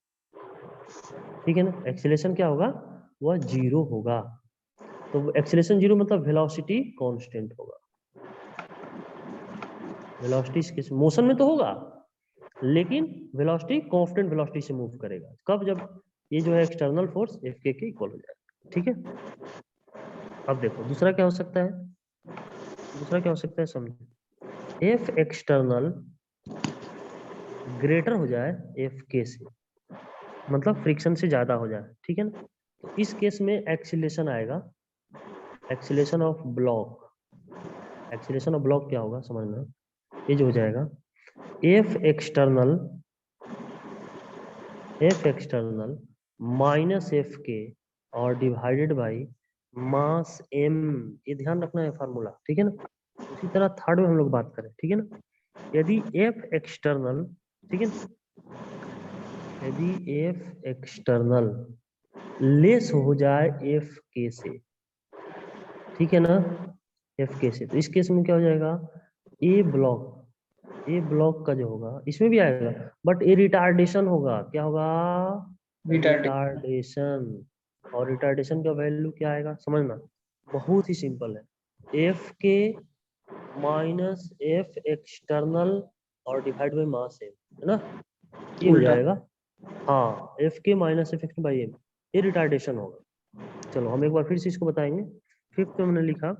ठीक है ना। एक्सीलरेशन क्या होगा, वह जीरो होगा। तो एक्सीलरेशन जीरो मतलब वेलोसिटी कांस्टेंट होगा, वेलोसिटी इस केस मोशन में तो होगा लेकिन वेलोसिटी कांस्टेंट वेलोसिटी से मूव करेगा, कब, जब ये जो है external force F k equal हो जाएगा, ठीक है। अब देखो दूसरा क्या हो सकता है, दूसरा क्या हो सकता है, समझो, एफ एक्सटर्नल ग्रेटर हो जाए एफ के से, मतलब फ्रिक्शन से ज्यादा हो जाए, ठीक है ना। तो इस केस में एक्सीलरेशन आएगा, acceleration of block, acceleration of block क्या होगा समझना, ये जो हो जाएगा एफ एक्सटर्नल माइनस एफ के और डिवाइडेड बाई मास एम, ये ध्यान रखना है फार्मूला, ठीक है ना। उसी तरह थर्ड में हम लोग बात करें, ठीक है ना, यदि एफ एक्सटर्नल, ठीक है ना, यदि एफ एक्सटर्नल लेस हो जाए एफ के से, ठीक है ना, एफ के से, तो इस केस में क्या हो जाएगा, ए ब्लॉक का जो होगा इसमें भी आएगा, बट ए रिटार्डेशन होगा, क्या होगा, रिटार्डेशन। और रिटार्डेशन का वैल्यू क्या आएगा समझना, बहुत ही सिंपल है, एफ के माइनस एफ एक्सटर्नल और डिवाइड बाई मास एम, है ना, ये हो जाएगा। हाँ, एफ के minus F x by m, ये रिटार्डेशन होगा। चलो हम एक बार फिर से इसको बताएंगे। फिफ्थ में हमने लिखा,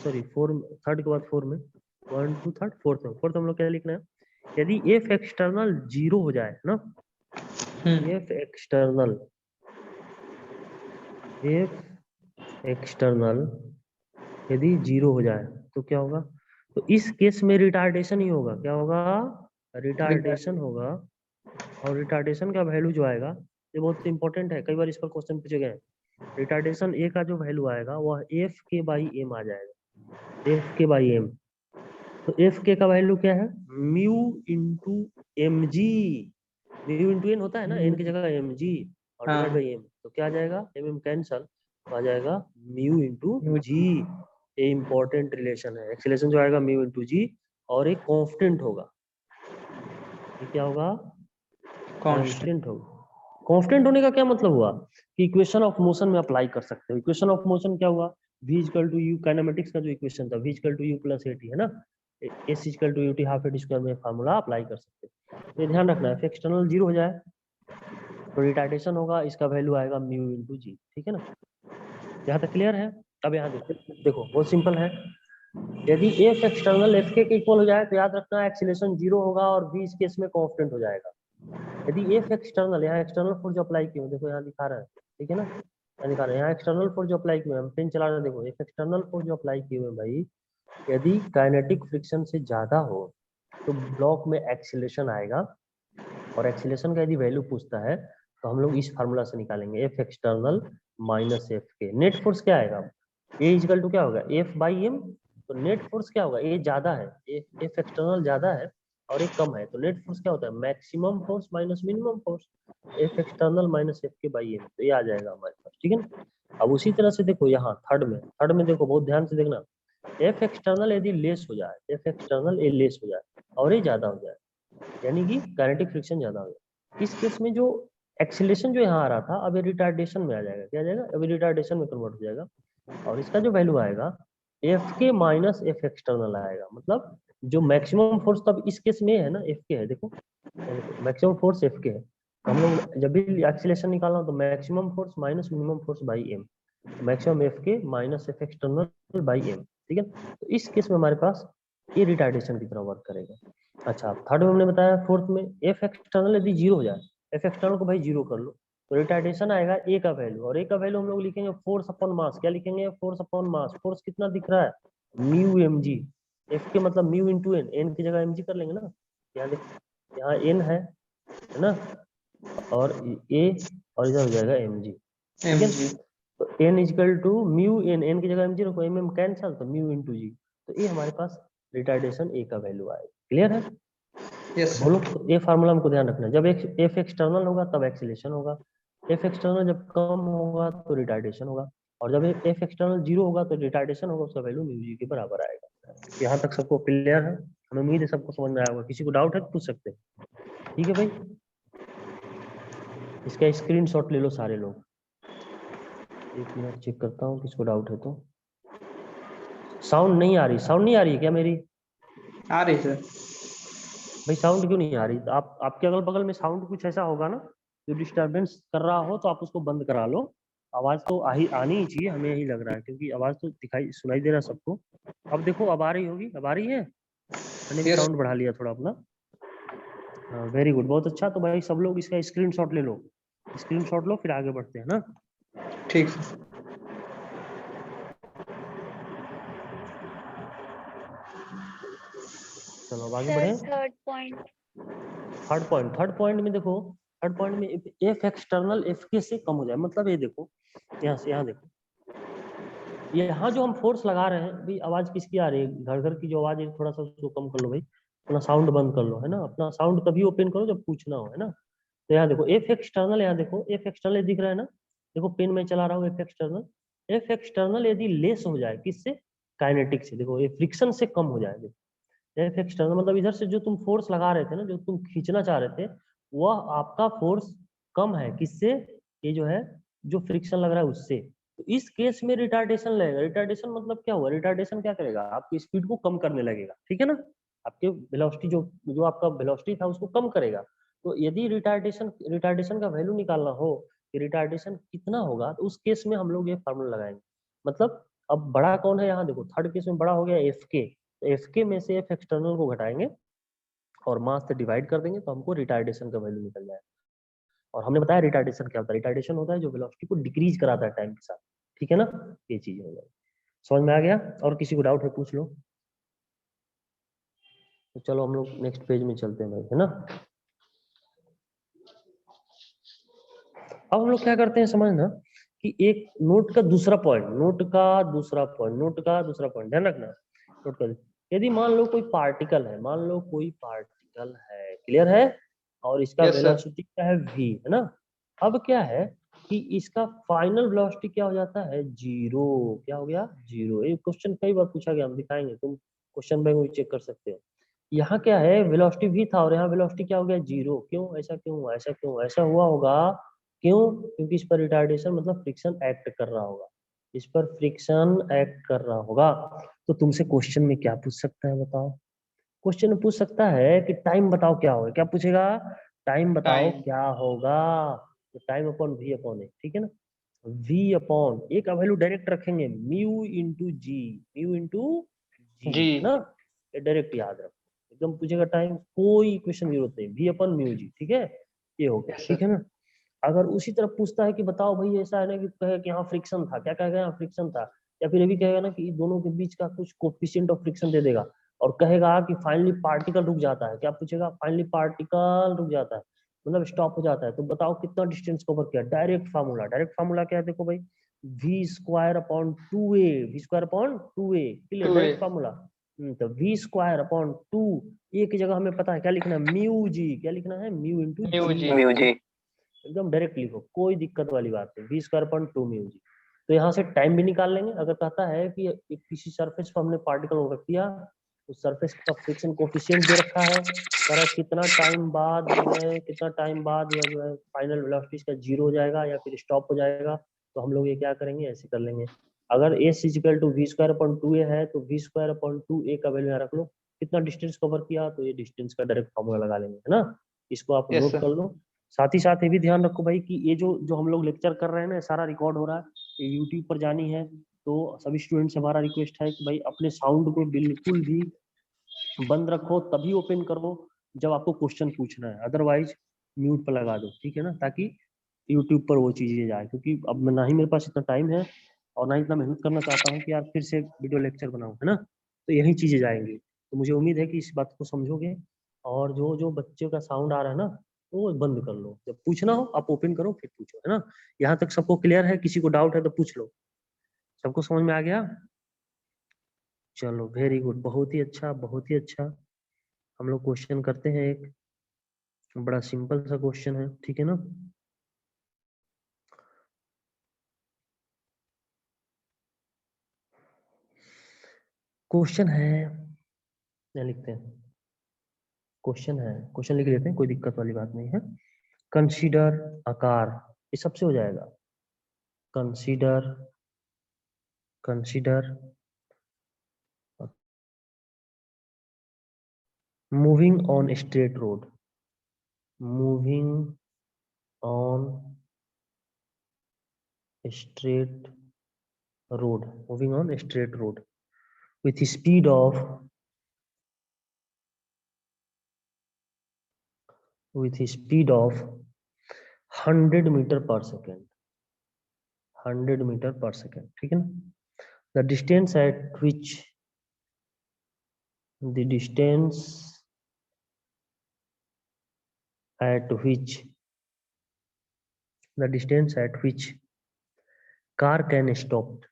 सॉरी फोर, थर्ड के बाद फोर में, 1 2 3 फोर्थ में, फोर्थ हम लोग क्या लिखना है, यदि एफ एक्सटर्नल 0 हो जाए ना, एफ एक्सटर्नल, एफ एक्सटर्नल यदि 0 हो जाए तो क्या होगा, तो इस केस में रिटार्डेशन ही होगा। क्या होगा, रिटार्डेशन होगा। और रिटार्डेशन का वैल्यू जो आएगा, ये बहुत इंपॉर्टेंट है, कई बार इस पर क्वेश्चन पूछे गए हैं। रिटार्डेशन ए का जो वैल्यू आएगा वह एफ के बाई एम आ जाएगा, एफ के बाई एम। तो एफ के का वैल्यू क्या है, mu into m g, mu into N होता है ना, एन की जगह एम जी और डिवाइड बाई एम, तो क्या आ जाएगा, एम एम कैंसल, तो आ जाएगा म्यू इंटू जी। ये इंपॉर्टेंट रिलेशन है, एक्सीलरेशन जो आएगा म्यू इंटू जी, और एक कांस्टेंट होगा, ये क्या होगा, कांस्टेंट होगा। कांस्टेंट होने का क्या मतलब हुआ कि इक्वेशन ऑफ मोशन में अप्लाई कर सकते हो। इक्वेशन ऑफ मोशन क्या हुआ, v equal to u, kinematics का जो इक्वेशन था, v equal to u plus a t, है ना, s equal to u t half a t square में फार्मूला अप्लाई कर सकते हैं। तो ध्यान रखना है, एक्सटर्नल 0 हो जाए तो रिटार्डेशन होगा, इसका वैल्यू आएगा म्यू इंटू जी, ठीक है ना, यहाँ तक क्लियर है। अब यहाँ देखो बहुत सिंपल है, यदि F external F k equal हो जाए तो याद रखना एक्सीलरेशन 0 होगा और v इस केस में कांस्टेंट हो जाएगा। यदि एफ एक्सटर्नल, यहाँ एक्सटर्नल फोर्स जो अप्लाई किए, देखो यहाँ दिखा रहा है, ठीक है ना, यहाँ दिखा रहा है, यहाँ एक्सटर्नल फोर्स जो अप्लाई किए, हम पेन चला रहे हैं, देखो एफ एक्सटर्नल फोर्स जो अप्लाई किए हुए भाई, यदि काइनेटिक फ्रिक्शन से ज्यादा हो तो ब्लॉक में एक्सीलरेशन आएगा। और एक्सीलरेशन का यदि वैल्यू पूछता है तो हम लोग इस फार्मूला से निकालेंगे, एफ एक्सटर्नल माइनस एफ के। नेट फोर्स क्या आएगा, ए इक्वल टू क्या होगा, एफ बाई एम। तो नेट फोर्स क्या होगा, ए ज्यादा है, एफ एक्सटर्नल ज्यादा है और एक कम है, तो नेट फोर्स क्या होता है, maximum force minus minimum force, F external minus F के बाई एम, तो ये आ जाएगा हमारे पास, ठीक है ना। अब उसी तरह से देखो यहाँ थर्ड में देखो, बहुत ध्यान से देखना, एफ एक्सटर्नल यदि लेस हो जाए, एफ एक्सटर्नल ए लेस हो जाए और ये ज्यादा हो जाए, यानी कि काइनेटिक फ्रिक्शन ज्यादा हो जाए, इस केस में जो एक्सीलरेशन जो यहाँ आ रहा था अब ये रिटार्डेशन में आ जाएगा, क्या आ जाएगा, अब रिटार्डेशन में कन्वर्ट हो जाएगा। और इसका जो वैल्यू आएगा एफ के माइनस एफ एक्सटर्नल आएगा, मतलब जो मैक्सिमम फोर्स तब इस केस में है ना, एफ के है, देखो मैक्सिमम फोर्स एफ के है, तो हम लोग जब भी एक्सीलरेशन निकालना तो maximum force minus minimum force by M, maximum F के minus F external by M, ठीक है। तो इस केस में हमारे पास ये रिटार्डेशन की तरह वर्क करेगा। अच्छा, थर्ड में हमने बताया, फोर्थ में एफ एक्सटर्नल यदि 0 हो जाए, एफ एक्सटर्नल को भाई 0 कर लो, तो रिटार्डेशन आएगा ए का वैल्यू, और ए का वैल्यू हम लोग लिखेंगे फोर्स अपॉन मास। क्या लिखेंगे, फोर्स अपॉन मास। फोर्स कितना दिख रहा है, म्यू एम जी, एफ के मतलब म्यू इंटू एन, एन की जगह एम जी कर लेंगे ना, यहाँ देखो यहाँ एन है ना, और ए, और इधर हो जाएगा एम जी, ठीक है। तो N equal to mu N, N की जगह एम जी रखो, एम एम कैंसल, तो म्यू इंटू जी, तो ये हमारे पास रिटार्डेशन ए का वैल्यू आएगा। क्लियर है, यस बोलो। तो ये फार्मूला हमको ध्यान रखना है, जब एफ एक्सटर्नल होगा तब एक्सीलरेशन होगा, एफ एक्सटर्नल जब कम होगा तो रिटार्डेशन होगा, और जब एफ एक्सटर्नल 0 होगा तो रिटार्डेशन होगा, उसका वैल्यू म्यू जी के बराबर आएगा। यहाँ तक सबको क्लियर है, हमें उम्मीद है सबको समझ में आया होगा, किसी को डाउट है तो पूछ सकते हैं, ठीक है भाई। इसका स्क्रीनशॉट ले लो सारे लोग, एक मिनट चेक करता हूँ किसको डाउट है तो। साउंड नहीं आ रही, साउंड नहीं आ रही है क्या मेरी, आ रही सर। भाई साउंड क्यों नहीं आ रही, आप आपके अगल बगल में साउंड कुछ ऐसा होगा ना जो डिस्टरबेंस कर रहा हो, तो आप उसको बंद करा लो। आवाज तो आनी ही चाहिए, हमें यही लग रहा है, क्योंकि आवाज तो दिखाई सुनाई दे रहा है सबको। अब देखो अब आ रही होगी, अब आ रही है, मैंने भी यस साउंड बढ़ा लिया थोड़ा अपना। वेरी गुड, बहुत अच्छा। तो भाई सब लोग इसका स्क्रीनशॉट ले लो, स्क्रीनशॉट लो, फिर आगे बढ़ते हैं ना। ठीक सर। चलो अब आगे बढ़े। थर्ड पॉइंट में देखो, थर्ड पॉइंट में एफ एक्सटर्नल एफ के से कम हो जाए, मतलब ये देखो यहाँ से, यहाँ देखो, यहाँ जो हम फोर्स लगा रहे हैं भाई, आवाज किसकी आ रही है, घर घर की जो आवाज है, थोड़ा सा उसको कम कर लो भाई, अपना साउंड बंद कर लो, है ना, अपना साउंड तभी ओपन करो जब पूछना हो, है ना। तो यहाँ देखो एफ एक्सटर्नल, यहाँ देखो एफ एक्सटर्नल दिख रहा है ना, देखो पेन में चला रहा हूँ, एफ एक्सटर्नल, एफ एक्सटर्नल यदि लेस हो जाए किससे, काइनेटिक से, देखो ये फ्रिक्शन से कम हो जाए, एफ एक्सटर्नल मतलब इधर से जो तुम फोर्स लगा रहे थे ना, जो तुम खींचना चाह रहे थे, वह आपका फोर्स कम है किससे, ये जो है जो फ्रिक्शन लग रहा है उससे, तो इस केस में रिटार्डेशन लगेगा। रिटार्डेशन मतलब क्या हुआ, रिटार्डेशन क्या करेगा, आपकी स्पीड को कम करने लगेगा, ठीक है ना, आपके वेलोसिटी जो जो आपका वेलोसिटी था उसको कम करेगा। तो यदि रिटार्डेशन का वैल्यू निकालना हो कि रिटार्डेशन कितना होगा, तो उस केस में हम लोग ये फार्मूला लगाएंगे। मतलब अब बड़ा कौन है, यहाँ देखो थर्ड केस में बड़ा हो गया एफ के, तो एफ के में से एफ एक्सटर्नल को घटाएंगे और मास से डिवाइड कर देंगे, तो हमको रिटार्डेशन का वैल्यू निकल जाएगा। और हमने बताया रिटार्डेशन क्या होता है, रिटार्डेशन होता है जो वेलोसिटी को डिक्रीज कराता है टाइम के साथ, ठीक है ना, ये चीज हो जाएगी। समझ में आ गया, और किसी को डाउट है पूछ लो। तो चलो हम लोग नेक्स्ट पेज में चलते हैं भाई, है ना। अब हम लोग क्या करते हैं समझना कि एक नोट का दूसरा पॉइंट, ध्यान रखना। नोट कर, यदि मान लो कोई पार्टिकल है, क्लियर है, और इसका यस सर। वेलोसिटी क्या है v, है ना। अब क्या है कि इसका फाइनल वेलोसिटी क्या हो जाता है, जीरो। क्या हो गया, जीरो। ये क्वेश्चन कई बार पूछा गया, हम दिखाएंगे, तुम क्वेश्चन बैंक में चेक कर सकते हो। यहाँ क्या है, वेलोसिटी v था और यहाँ वेलोसिटी क्या हो गया, जीरो। क्यों, ऐसा क्यों हुआ, ऐसा हुआ होगा, क्यों, क्योंकि इस पर रिटार्डेशन मतलब फ्रिक्शन एक्ट कर रहा होगा, इस पर फ्रिक्शन एक्ट कर रहा होगा। तो तुमसे क्वेश्चन में क्या पूछ सकता है बताओ, क्वेश्चन में पूछ सकता है कि टाइम बताओ क्या होगा, क्या पूछेगा, टाइम बताओ टाइम। क्या होगा। तो टाइम अपॉन वी अपॉन ए, ठीक है ना, वी अपॉन ए का वैल्यू डायरेक्ट रखेंगे, म्यू इंटू जी, जी। है ना, ये डायरेक्ट याद रखो, एकदम पूछेगा टाइम, कोई क्वेश्चन जरूरत नहीं, वी अपॉन म्यू जी, ठीक है, ये हो गया, यस ठीक सर। है ना। अगर उसी तरह पूछता है कि बताओ भाई, ऐसा है ना कि कहे कि यहाँ फ्रिक्शन था, क्या कहेगा, यहाँ फ्रिक्शन था, या फिर ये भी कहेगा ना कि दोनों के बीच का कुछ कोफिशिएंट ऑफ फ्रिक्शन दे देगा और कहेगा कि फाइनली पार्टिकल रुक जाता है, क्या पूछेगा, फाइनली पार्टिकल रुक जाता है मतलब स्टॉप हो जाता है, तो बताओ कितना डिस्टेंस कवर किया। डायरेक्ट फार्मूला क्या है, देखो भाई, v square upon two a, clear, two a. Direct formula. तो we square upon two, a की जगह हमें पता है क्या लिखना है, म्यू जी, क्या लिखना है, म्यू इंटू म्यू जी। जी, एकदम डायरेक्ट लिखो, कोई दिक्कत वाली बात नहीं, V square upon two mu G. तो यहाँ से टाइम भी निकाल लेंगे, अगर कहता है कि किसी सरफेस पर हमने पार्टिकल को रख दिया, उस सरफेस का फ्रिक्शन कोफिशिएंट दे रखा है, कह रहा है कितना टाइम बाद यह जो है फाइनल वेलोसिटी इसका जीरो हो जाएगा या फिर स्टॉप हो जाएगा, तो हम लोग ये क्या करेंगे, ऐसे कर लेंगे। अगर S equal to V square upon two A है, तो we square upon two A का वैल्यू यहाँ रख लो, कितना डिस्टेंस कवर किया, तो ये डिस्टेंस का डायरेक्ट फॉर्मूला लगा लेंगे, है ना, इसको आप यस नोट सर। कर लो। साथ ही साथ ये भी ध्यान रखो भाई कि ये जो जो हम लोग लेक्चर कर रहे हैं ना, सारा रिकॉर्ड हो रहा है, ये यूट्यूब पर जानी है, तो सभी स्टूडेंट से हमारा रिक्वेस्ट है कि भाई अपने साउंड को बिल्कुल भी बंद रखो, तभी ओपन करो जब आपको क्वेश्चन पूछना है, अदरवाइज म्यूट पर लगा दो, ठीक है ना, ताकि यूट्यूब पर वो चीजें जाए, क्योंकि अब ना ही मेरे पास इतना टाइम है और ना ही इतना मेहनत करना चाहता हूँ कि यार फिर से वीडियो लेक्चर बनाऊं, है ना, तो यही चीजें जाएंगी। तो मुझे उम्मीद है कि इस बात को समझोगे, और जो जो बच्चों का साउंड आ रहा है ना, तो वो बंद कर लो, जब पूछना हो आप ओपन करो फिर पूछो, है ना। यहाँ तक सबको क्लियर है, किसी को डाउट है तो पूछ लो, सबको समझ में आ गया। चलो वेरी गुड, बहुत ही अच्छा, बहुत ही अच्छा। हम लोग क्वेश्चन करते हैं, एक बड़ा सिंपल सा क्वेश्चन है, ठीक है ना। क्वेश्चन है, क्या लिखते हैं, क्वेश्चन लिख लेते हैं, कोई दिक्कत वाली बात नहीं है। कंसीडर आकार, ये सबसे हो जाएगा, consider consider moving on straight road, moving on straight moving on straight road with speed of 100 metre per second, 100 metre per second, ठीक है ना। The distance at which the distance at which the distance at which car can stopped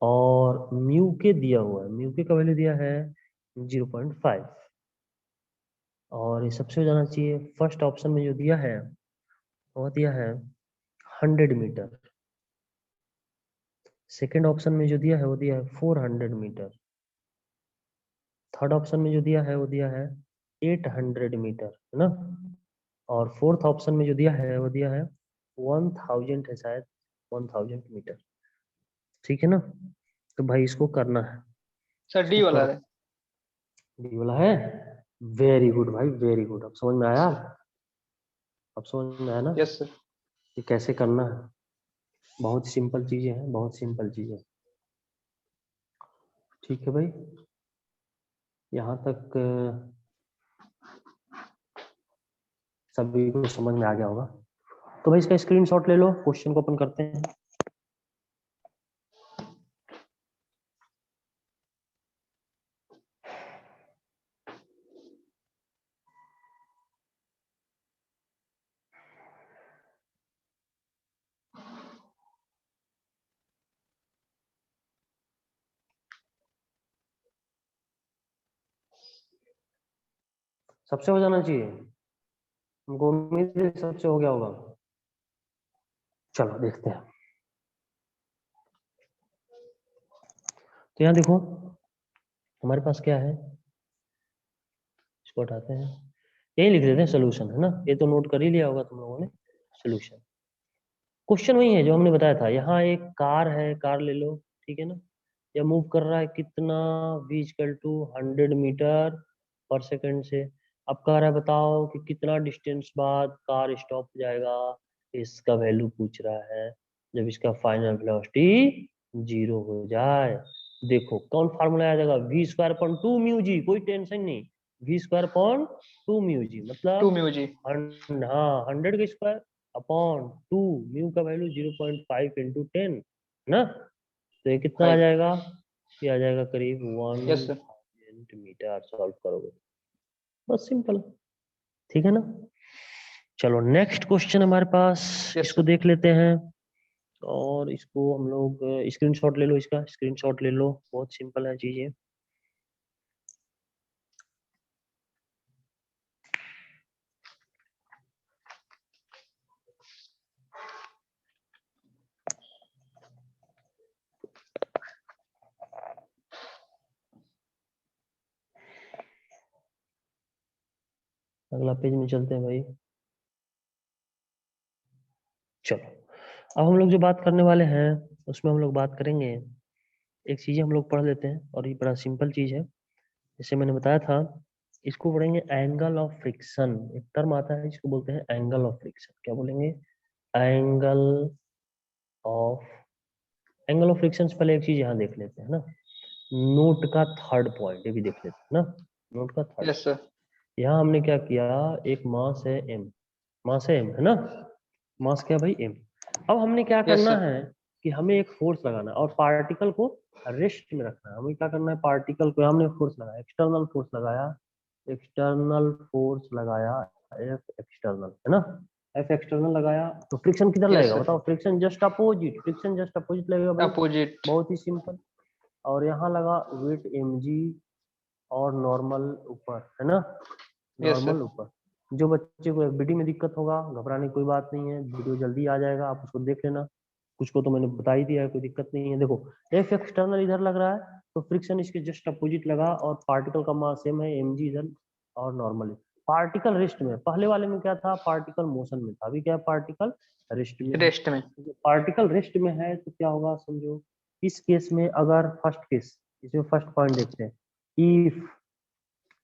और mu के दिया हुआ है, mu के का वैल्यू दिया है 0.5, और ये सबसे हो जाना चाहिए। फर्स्ट ऑप्शन में जो दिया है वो दिया है 100 मीटर, सेकेंड ऑप्शन में जो दिया है वो दिया है 400 मीटर, थर्ड ऑप्शन में जो दिया है वो दिया है 800 मीटर, है ना। और फोर्थ ऑप्शन में जो दिया है वो दिया है 1000 है शायद, 1000 मीटर, ठीक है ना। तो भाई इसको करना है, सर डी इसको वाला कर, है। डी वाला है। वेरी गुड भाई, वेरी गुड। अब समझ में आया, अब समझ में आया ना यस सर। कि कैसे करना है। बहुत सिंपल चीजें हैं, बहुत सिंपल चीजें। ठीक है भाई, यहाँ तक सभी को समझ में आ गया होगा। तो भाई इसका स्क्रीनशॉट ले लो, क्वेश्चन को ओपन करते हैं। सबसे हो जाना चाहिए, हमको उम्मीद है सबसे हो गया होगा। चलो देखते हैं। तो यहाँ देखो हमारे पास क्या है, इसको हटाते हैं, यही लिख देते हैं सोल्यूशन, है ना। ये तो नोट कर ही लिया होगा तुम लोगों ने, सोल्यूशन। क्वेश्चन वही है जो हमने बताया था। यहाँ एक कार है, कार ले लो, ठीक है ना। यह मूव कर रहा है कितना, v इक्वल टू 100 मीटर पर सेकंड से। अब कह रहा है बताओ कि कितना डिस्टेंस बाद कार स्टॉप हो जाएगा, इसका वैल्यू पूछ रहा है जब इसका फाइनल वेलोसिटी 0 हो जाए। देखो कौन फार्मूला आ जाएगा, we square upon 2 mu G, कोई टेंशन नहीं, V square upon 2 mu G, 2 मतलब म्यू जी। हाँ 100 का स्क्वायर अपॉन 2, म्यू का वैल्यू 0.5 इंटू 10, है ना। तो ये कितना आ फाइव। जाएगा, ये आ जाएगा करीब यस सर। 1000 मीटर। सॉल्व करोगे बस, सिंपल, ठीक है ना। चलो नेक्स्ट क्वेश्चन हमारे पास, यस इसको सर। देख लेते हैं। और इसको हम लोग स्क्रीनशॉट ले लो, इसका स्क्रीनशॉट ले लो, बहुत सिंपल है चीजें। अगला पेज में चलते हैं भाई। चलो अब हम लोग जो बात करने वाले हैं उसमें हम लोग बात करेंगे, एक चीज हम लोग पढ़ लेते हैं और ये बड़ा सिंपल चीज है। जैसे मैंने बताया था, इसको पढ़ेंगे एंगल ऑफ फ्रिक्शन। एक टर्म आता है इसको बोलते हैं एंगल ऑफ फ्रिक्शन। क्या बोलेंगे, angle of, angle of friction से पहले एक चीज यहाँ देख लेते हैं ना, नोट का थर्ड पॉइंट, ये भी देख लेते हैं ना, नोट का थर्ड। Yes sir. यहाँ हमने क्या किया, एक मास है m, मास है m, है ना, मास क्या भाई m। अब हमने क्या यस करना सर। है कि हमें एक फोर्स लगाना है और पार्टिकल को रेस्ट में रखना है। हमें क्या करना है, पार्टिकल को हमने फोर्स लगाया, एक्सटर्नल फोर्स लगाया, एक्सटर्नल फोर्स लगाया, एफ एक्सटर्नल, है ना, एफ एक्सटर्नल लगाया। तो फ्रिक्शन किधर यस लगेगा सर। बताओ, friction just opposite, friction just opposite लगेगा भाई, अपोजिट। बहुत ही सिंपल। और यहाँ लगा वेट mg और नॉर्मल ऊपर, है ना, यस नॉर्मल सर। ऊपर। जो बच्चे को एफबीडी में दिक्कत होगा, घबराने की कोई बात नहीं है, वीडियो जल्दी आ जाएगा, आप उसको देख लेना। कुछ को तो मैंने बता ही दिया है, कोई दिक्कत नहीं है। देखो एफ एक्सटर्नल इधर लग रहा है तो फ्रिक्शन इसके जस्ट अपोजिट लगा, और पार्टिकल का मास सेम है mg इधर और नॉर्मल। पार्टिकल रेस्ट में, पहले वाले में क्या था, पार्टिकल मोशन में था, अभी क्या है, पार्टिकल रेस्ट में है। रेस्ट में। पार्टिकल रेस्ट में है तो क्या होगा समझो, इस केस में अगर फर्स्ट केस, इसमें फर्स्ट पॉइंट देखते हैं, इफ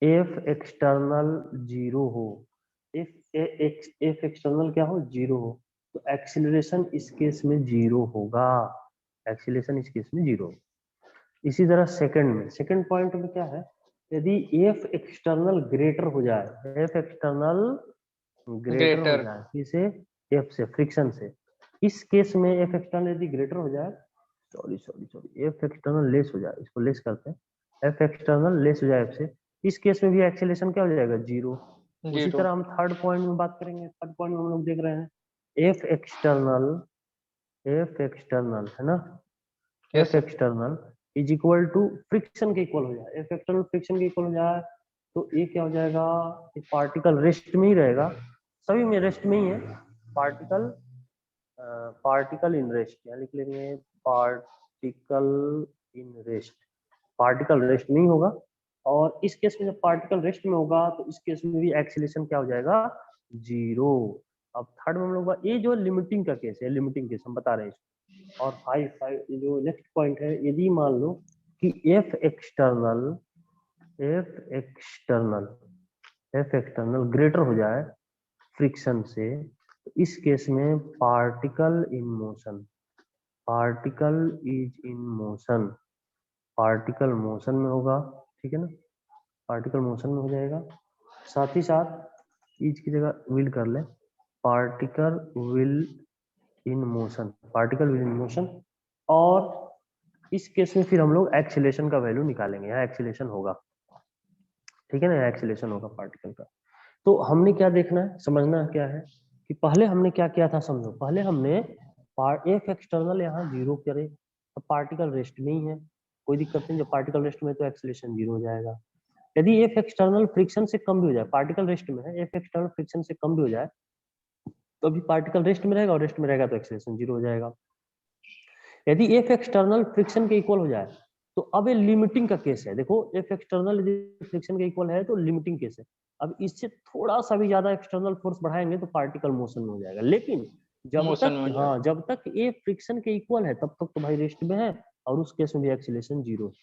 एफ एक्सटर्नल 0 हो, इफ एफ एक्सटर्नल क्या हो, 0 हो, तो एक्सीलरेशन इस केस में 0 होगा, एक्सीलरेशन इस केस में 0। इसी तरह सेकंड में, सेकंड पॉइंट में क्या है, यदि एफ एक्सटर्नल ग्रेटर हो जाए, एफ एक्सटर्नल ग्रेटर हो ग्रेटर। जाए किसे, एफ से, फ्रिक्शन से, इस केस में एफ एक्सटर्नल यदि ग्रेटर हो जाए, sorry sorry sorry, F external less हो जाए, इसको लेस करते हैं, एफ एक्सटर्नल लेस हो जाए एफ से, इस केस में भी एक्सेलेरेशन क्या हो जाएगा, 0। उसी जीरो। तरह हम थर्ड पॉइंट में बात करेंगे, थर्ड पॉइंट में हम लोग देख रहे हैं एफ एक्सटर्नल, एफ एक्सटर्नल, है ना, yes F sir. External is equal to friction के इक्वल हो जाए, एफ एक्सटर्नल फ्रिक्शन के इक्वल हो जाए, तो ये क्या हो जाएगा, पार्टिकल रेस्ट में ही रहेगा, सभी में रेस्ट में ही है, पार्टिकल, पार्टिकल इन रेस्ट, क्या लिख लेंगे, particle in rest, particle rest नहीं होगा, और इस केस में जब पार्टिकल रेस्ट में होगा तो इस केस में भी एक्सीलरेशन क्या हो जाएगा, 0। अब थर्ड में हम लोग ये जो लिमिटिंग का केस है, लिमिटिंग केस हम बता रहे हैं इसको। और 5 जो नेक्स्ट पॉइंट है, यदि मान लो कि एफ एक्सटर्नल ग्रेटर हो जाए फ्रिक्शन से, तो इस केस में particle is in motion, particle motion में होगा, ठीक है ना, पार्टिकल मोशन में हो जाएगा। साथ ही साथ इज की जगह विल कर ले, पार्टिकल विल इन मोशन। और इस केस में फिर हम लोग एक्सीलरेशन का वैल्यू निकालेंगे, यहाँ एक्सीलरेशन होगा, ठीक है ना, एक्सीलरेशन होगा पार्टिकल का। तो हमने क्या देखना है, समझना क्या है कि पहले हमने क्या किया था, समझो पहले हमने एफ एक्सटर्नल यहाँ 0 करे, अब पार्टिकल रेस्ट में ही है, कोई दिक्कत नहीं, जब पार्टिकल रेस्ट में तो एक्सीलरेशन 0 हो जाएगा। यदि एफ एक्सटर्नल फ्रिक्शन से कम भी हो जाए, पार्टिकल रेस्ट में है, एफ एक्सटर्नल फ्रिक्शन से कम भी हो जाए तो अभी पार्टिकल रेस्ट में रहेगा, और रेस्ट में रहेगा तो एक्सीलरेशन 0 हो जाएगा। यदि एफ एक्सटर्नल फ्रिक्शन के इक्वल हो जाए तो अब ये लिमिटिंग का केस है, देखो एफ एक्सटर्नल यदि फ्रिक्शन के इक्वल है तो लिमिटिंग केस है। अब इससे थोड़ा सा भी ज्यादा एक्सटर्नल फोर्स बढ़ाएंगे तो पार्टिकल मोशन में हो जाएगा, लेकिन जब मोशन तक में हो जाएगा। जब तक ये फ्रिक्शन के इक्वल है तब तक तो भाई रेस्ट में है, और उस केस में भी एक्सीलरेशन 0 है।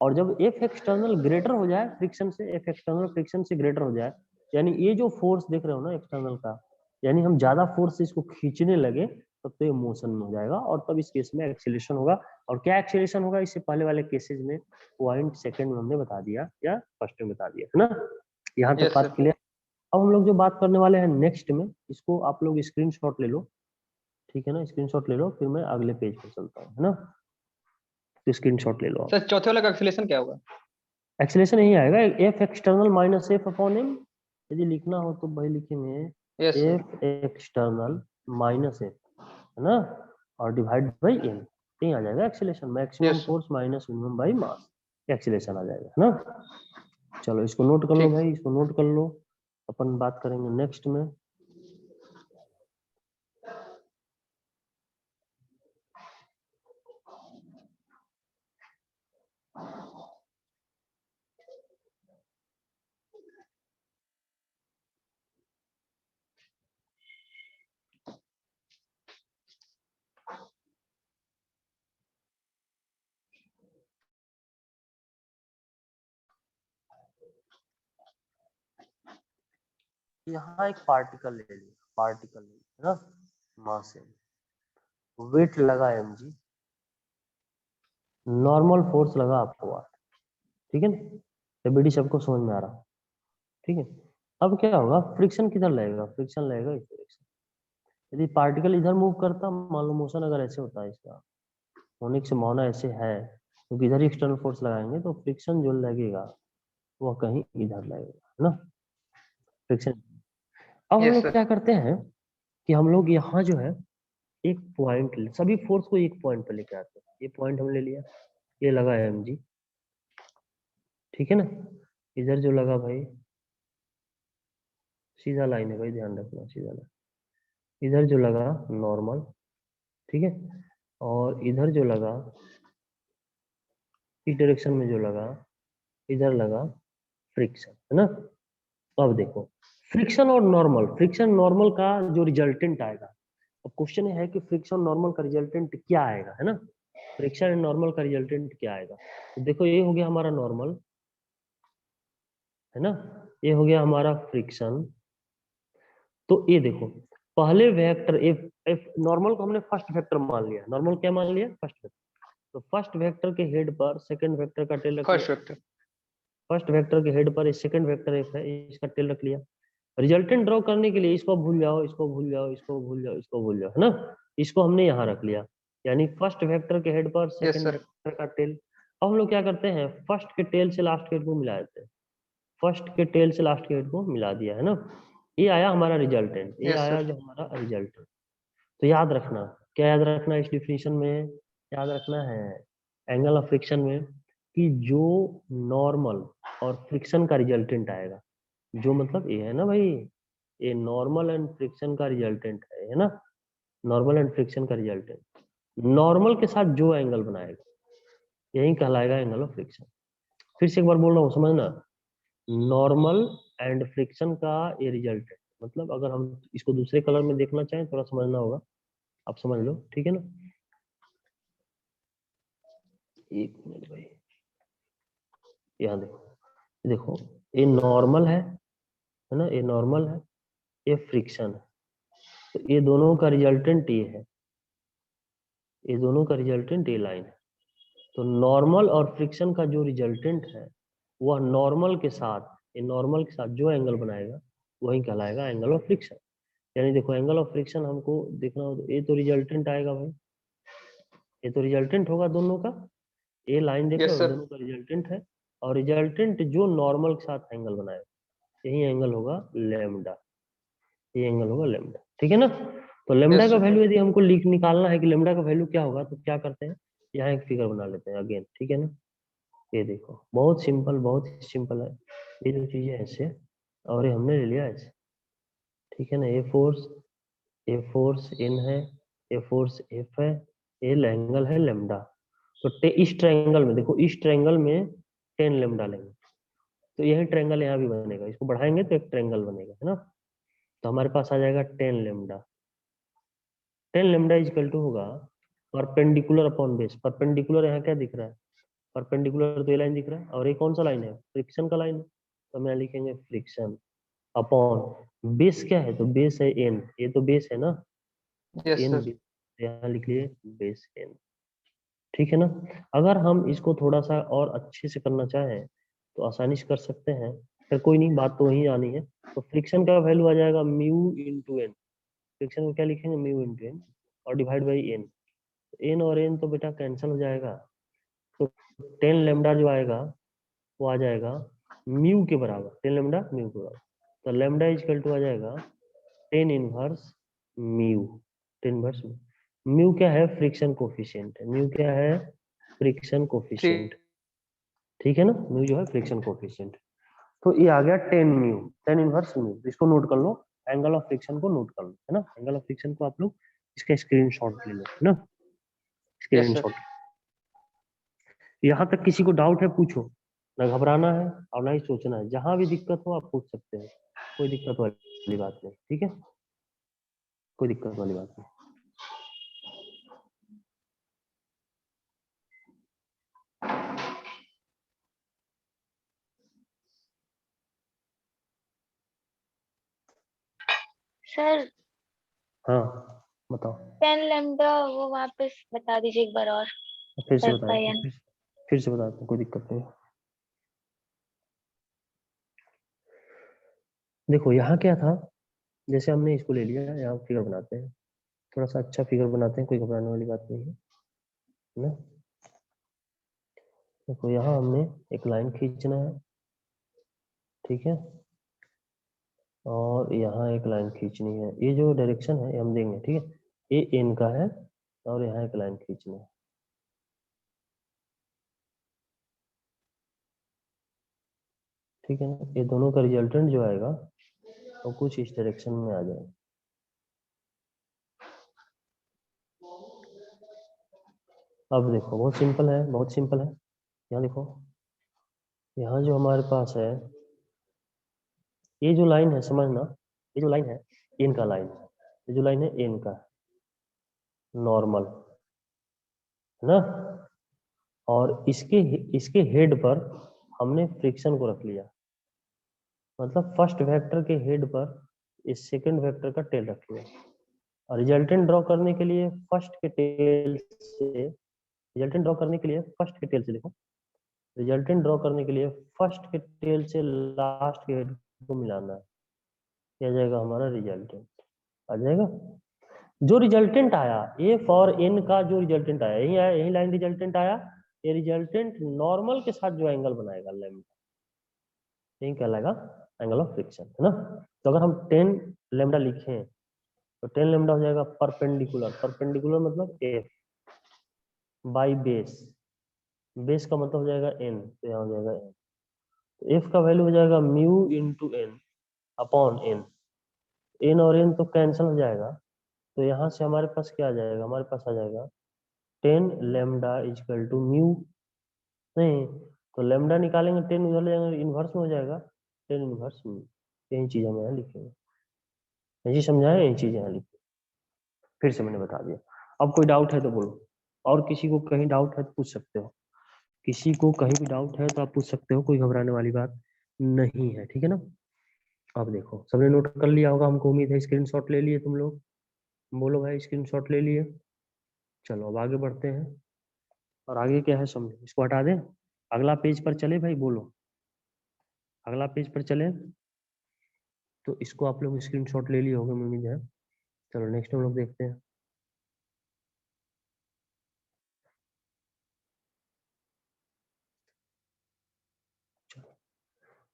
और जब एफ एक्सटर्नल ग्रेटर हो जाए फ्रिक्शन से, एफ एक्सटर्नल फ्रिक्शन से ग्रेटर हो जाए, यानी ये जो फोर्स देख रहे हो ना एक्सटर्नल का, यानी हम ज्यादा फोर्स से इसको खींचने लगे तब तो ये मोशन में हो जाएगा, और तब इस केस में एक्सीलरेशन होगा। और क्या एक्सीलरेशन होगा, इससे पहले वाले केसेस में 0.2 में हमने बता दिया या फर्स्ट में बता दिया, है ना। यहाँ तक यस बात सर। क्लियर। अब हम लोग जो बात करने वाले हैं नेक्स्ट में, इसको आप लोग स्क्रीनशॉट ले लो, ठीक है ना, स्क्रीनशॉट ले लो, फिर मैं अगले पेज पर चलता हूँ, है ना, तो स्क्रीनशॉट ले लो आप। सर चौथे वाला का एक्सीलरेशन क्या होगा? एक्सीलरेशन यही आएगा, F external minus F upon M, यदि लिखना हो तो भाई लिखेंगे yes sir. F external minus F, है ना, और डिवाइड बाई एम, यही आ जाएगा acceleration, maximum yes sir. Force minus minimum by mass, acceleration आ जाएगा, है ना। चलो इसको नोट कर लो ठीक। भाई, इसको नोट कर लो, अपन बात करेंगे नेक्स्ट में। यहाँ एक पार्टिकल ले लिया, है ना, मास एम, वेट लगा एम जी, नॉर्मल फोर्स लगा आपको वाट, ठीक है ना, एबीडी सबको समझ में आ रहा, ठीक है। अब क्या होगा, फ्रिक्शन किधर लगेगा, फ्रिक्शन लगेगा इस डायरेक्शन। यदि पार्टिकल इधर मूव करता, मान लो मोशन अगर ऐसे होता है, इसका होने की संभावना ऐसे है, क्योंकि इधर ही एक्सटर्नल फोर्स लगाएंगे तो फ्रिक्शन जो लगेगा वह कहीं इधर लगेगा, है ना, फ्रिक्शन। अब हम यस लोग सर। क्या करते हैं कि हम लोग यहाँ जो है एक पॉइंट, सभी फोर्स को एक पॉइंट पे लेके आते हैं, ये पॉइंट हम ले लिया, ये लगा है एम जी, ठीक है ना, इधर जो लगा भाई सीधा लाइन है भाई, ध्यान रखना सीधा लाइन, इधर जो लगा नॉर्मल, ठीक है, और इधर जो लगा इस डायरेक्शन में जो लगा इधर लगा फ्रिक्शन, है ना। अब देखो फ्रिक्शन और नॉर्मल, फ्रिक्शन नॉर्मल का जो रिजल्टेंट आएगा, अब क्वेश्चन है कि फ्रिक्शन नॉर्मल का रिजल्टेंट क्या आएगा, है ना, फ्रिक्शन एंड नॉर्मल का रिजल्टेंट क्या आएगा। तो देखो ये हो गया हमारा नॉर्मल, है ना, ये हो गया हमारा फ्रिक्शन। तो ये देखो पहले वेक्टर एफ एफ नॉर्मल को हमने फर्स्ट वेक्टर मान लिया, नॉर्मल क्या मान लिया, फर्स्ट वेक्टर। तो फर्स्ट वेक्टर के हेड पर सेकंड वेक्टर का टेल रख लिया, फर्स्ट वेक्टर। फर्स्ट वेक्टर के हेड पर सेकंड वेक्टर एफ है, इसका टेल रख लिया। रिजल्टेंट ड्रॉ करने के लिए इसको भूल जाओ, इसको भूल जाओ, इसको भूल जाओ, इसको भूल जाओ, है ना, इसको हमने यहाँ रख लिया, यानी फर्स्ट वेक्टर के हेड पर यस सेकंड सर। वेक्टर का टेल। अब हम लोग क्या करते हैं, फर्स्ट के टेल से लास्ट के हेड को मिला देते हैं, फर्स्ट के टेल से लास्ट के हेड को मिला दिया, है ना, ये आया हमारा रिजल्टेंट, ये यस आया सर। जो हमारा रिजल्टेंट। तो याद रखना, क्या याद रखना इस डिफिनीशन में, याद रखना है एंगल ऑफ फ्रिक्शन में कि जो नॉर्मल और फ्रिक्शन का रिजल्टेंट आएगा, जो मतलब ये है ना भाई, ये नॉर्मल एंड फ्रिक्शन का रिजल्टेंट है ना, नॉर्मल एंड फ्रिक्शन का रिजल्टेंट, नॉर्मल के साथ जो एंगल बनाएगा यही कहलाएगा एंगल ऑफ फ्रिक्शन। फिर से एक बार बोल रहा हूँ, समझना। नॉर्मल एंड फ्रिक्शन का ये रिजल्ट है। मतलब अगर हम इसको दूसरे कलर में देखना चाहें, थोड़ा समझना होगा, आप समझ लो, ठीक है ना। एक मिनट भाई, यहाँ देखो, देखो ये नॉर्मल है ना, ये नॉर्मल है, ये फ्रिक्शन है। तो ये दोनों का रिजल्टेंट ये है, ये दोनों का रिजल्टेंट ये लाइन है। तो नॉर्मल और फ्रिक्शन का जो रिजल्टेंट है, वह नॉर्मल के साथ, ये नॉर्मल के साथ जो एंगल बनाएगा वही कहलाएगा एंगल ऑफ फ्रिक्शन। यानी देखो, एंगल ऑफ फ्रिक्शन हमको देखना हो तो ये तो रिजल्टेंट आएगा भाई, ये तो रिजल्टेंट होगा दोनों का। ये लाइन देख रहे यस हो, सर। दोनों का रिजल्टेंट है। और रिजल्टेंट जो नॉर्मल के साथ एंगल बनाएगा, यही एंगल होगा लेमडा, ये एंगल होगा लेमडा, ठीक है ना। तो लेमडा यस का सर। वैल्यू यदि हमको लिख निकालना है कि लेमडा का वैल्यू क्या होगा, तो क्या करते हैं, यहाँ एक फिगर बना लेते हैं अगेन, ठीक है ना। ये देखो, बहुत सिंपल, बहुत ही सिंपल है। ये जो चीजें ऐसे, और ये हमने ले लिया ऐसे, ठीक है ना। ये फोर्स इन है, ये फोर्स एफ है, ये एंगल है लेमडा। तो इस ट्रायंगल में देखो, इस ट्रायंगल में 10 लेमडा लेंगे, तो यही ट्रायंगल यहाँ भी बनेगा, इसको बढ़ाएंगे तो एक ट्रायंगल बनेगा, है ना। तो हमारे पास आ जाएगा 10 लेमडा। 10 लेमडा इजकल टू होगा परपेंडिकुलर अपॉन बेस। परपेंडिकुलर यहाँ क्या दिख रहा है, परपेंडिकुलर तो ये लाइन दिख रहा है, और ये कौन सा लाइन है, फ्रिक्शन का लाइन है। तो हम यहाँ लिखेंगे फ्रिक्शन अपॉन बेस, क्या है, तो बेस है एन, ये तो बेस है ना, यस एन, सर। यहाँ लिख लिए बेस एन, ठीक है ना। अगर हम इसको थोड़ा सा और अच्छे से करना चाहें तो आसानी से कर सकते हैं, फिर कोई नहीं, बात तो वही आनी है। तो फ्रिक्शन का वैल्यू आ जाएगा म्यू इंटू एन। फ्रिक्शन को क्या लिखेंगे, म्यू इंटू एन, और डिवाइड बाई एन। एन और एन तो बेटा कैंसिल हो जाएगा, तो 10 लेमडा जो आएगा वो आ जाएगा म्यू के बराबर, 10 लेमडा म्यू के बराबर। तो लेमडा इजकल टू आ जाएगा 10 inverse mu, 10 inverse mu. Mu क्या है, फ्रिक्शन कोफिशिएंट है, म्यू क्या है, फ्रिक्शन कोफिशिएंट, ठीक। ठीक है ना। म्यू जो है फ्रिक्शन कोफिशिएंट। तो ये आ गया 10 म्यू, 10 इनवर्स म्यू। इसको नोट कर लो, एंगल ऑफ फ्रिक्शन को नोट कर लो, है ना। एंगल ऑफ फ्रिक्शन को आप लोग इसका स्क्रीनशॉट ले लो, है ना, यस सर। स्क्रीनशॉट। यहाँ तक किसी को डाउट है पूछो, ना घबराना है और ना ही सोचना है, जहां भी दिक्कत हो आप पूछ सकते हैं, कोई दिक्कत वाली बात नहीं, ठीक है, कोई दिक्कत वाली बात नहीं। सर हाँ बताओ, 10 लैम्डा वो वापस बता दीजिए एक बार और। फिर से कर बताया, पाया नहीं। फिर से बताते हैं, कोई दिक्कत नहीं। देखो यहाँ क्या था, जैसे हमने इसको ले लिया, यहाँ फिगर बनाते हैं, थोड़ा सा अच्छा फिगर बनाते हैं, कोई घबराने वाली बात नहीं है ना। देखो यहाँ हमने एक लाइन खींचना है, ठीक है, और यहाँ एक लाइन खींचनी है। ये जो डायरेक्शन है ये हम देंगे, ठीक है, ये एन का है, और यहाँ एक लाइन खींचनी है, ठीक है ना। ये दोनों का रिजल्टेंट जो आएगा वो कुछ इस डायरेक्शन में आ जाएगा। अब देखो, बहुत सिंपल है, बहुत सिंपल है। यहाँ देखो, यहाँ जो हमारे पास है, ये जो लाइन है, समझना, ये जो लाइन है एन का लाइन है, ये जो लाइन है एन का नॉर्मल, है ना। और इसके इसके हेड पर हमने फ्रिक्शन को रख लिया, मतलब फर्स्ट वेक्टर के हेड पर इस सेकंड वेक्टर का टेल रख लिया। और रिजल्टेंट ड्रॉ करने के लिए फर्स्ट के टेल से, रिजल्टेंट ड्रॉ करने के लिए फर्स्ट के टेल से, देखो, रिजल्टेंट ड्रॉ करने के लिए फर्स्ट के टेल से लास्ट के हेड को मिलाना है, क्या जाएगा हमारा रिजल्टेंट, आ जाएगा। जो रिजल्टेंट आया, ए फॉर एन का जो रिजल्टेंट आया, यही आया, यही लाइन रिजल्टेंट आया। ये रिजल्टेंट नॉर्मल के साथ जो एंगल बनाएगा लेमडा, यही कहलाएगा एंगल ऑफ फ्रिक्शन, है ना। तो अगर हम 10 लेमडा लिखें तो 10 लेमडा हो जाएगा परपेंडिकुलर, परपेंडिकुलर मतलब एफ बाई बेस, बेस का मतलब हो जाएगा एन, तो यहाँ हो जाएगा एन। तो एफ का वैल्यू हो जाएगा mu into N upon N, N और एन तो कैंसिल हो जाएगा। तो यहाँ से हमारे पास क्या आ जाएगा, हमारे पास आ जाएगा 10 लेमडा इजकल टू म्यू, नहीं, तो लेमडा निकालेंगे 10 उधर ले जाएंगे इनवर्स में हो जाएगा 10 इनवर्स में। यही चीज हम यहाँ लिखेंगे, यही समझाए, यही चीज यहाँ लिखेंगे। फिर से मैंने बता दिया। अब कोई डाउट है तो बोलो, और किसी को कहीं डाउट है तो पूछ सकते हो, किसी को कहीं भी डाउट है तो आप पूछ सकते हो, कोई घबराने वाली बात नहीं है, ठीक है ना। अब देखो सबने नोट कर लिया होगा, हमको उम्मीद है, स्क्रीनशॉट ले लिए तुम लोग, बोलो भाई स्क्रीनशॉट ले लिए। चलो अब आगे बढ़ते हैं, और आगे क्या है समझो, इसको हटा दें, अगला पेज पर चले भाई, बोलो अगला पेज पर चले। तो इसको आप लोग स्क्रीनशॉट ले लिए होंगे उम्मीद है। चलो नेक्स्ट हम लोग देखते हैं।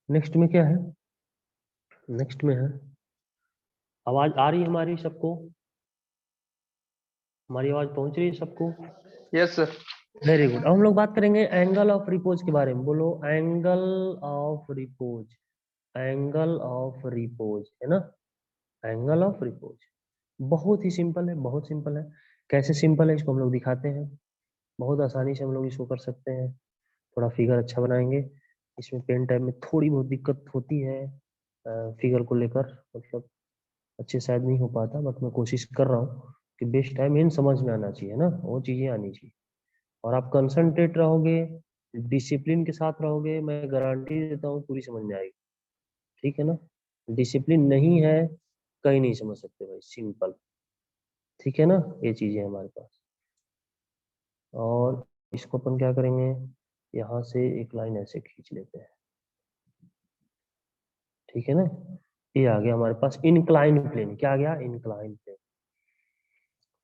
नेक्स्ट में क्या है, नेक्स्ट में है, आवाज आ रही है हमारी सबको, हमारी आवाज पहुंच रही है सबको? Yes sir. Very good. अब हम लोग बात करेंगे एंगल ऑफ रिपोज के बारे में, बोलो angle of repose, angle of repose है ना, एंगल ऑफ रिपोज। बहुत ही सिंपल है, बहुत सिंपल है। कैसे सिंपल है इसको हम लोग दिखाते हैं, बहुत आसानी से हम लोग इसको कर सकते हैं। थोड़ा फिगर अच्छा बनाएंगे, इसमें पेन टाइप में थोड़ी बहुत दिक्कत होती है फिगर को लेकर, मतलब अच्छे शायद नहीं हो पाता, बट मैं कोशिश कर रहा हूँ कि बेस्ट टाइम इन समझ में आना चाहिए ना, वो चीजें आनी चाहिए। और आप कंसंट्रेट रहोगे, डिसिप्लिन के साथ रहोगे, मैं गारंटी देता हूँ पूरी समझ में आएगी, ठीक है ना। डिसिप्लिन नहीं है, कहीं नहीं समझ सकते भाई, सिंपल, ठीक है ना। ये चीजें हमारे पास, और इसको अपन क्या करेंगे, यहाँ से एक लाइन ऐसे खींच लेते हैं, ठीक है ना। ये आ गया हमारे पास इनक्लाइन प्लेन, क्या आ गया, इनक्लाइन प्लेन।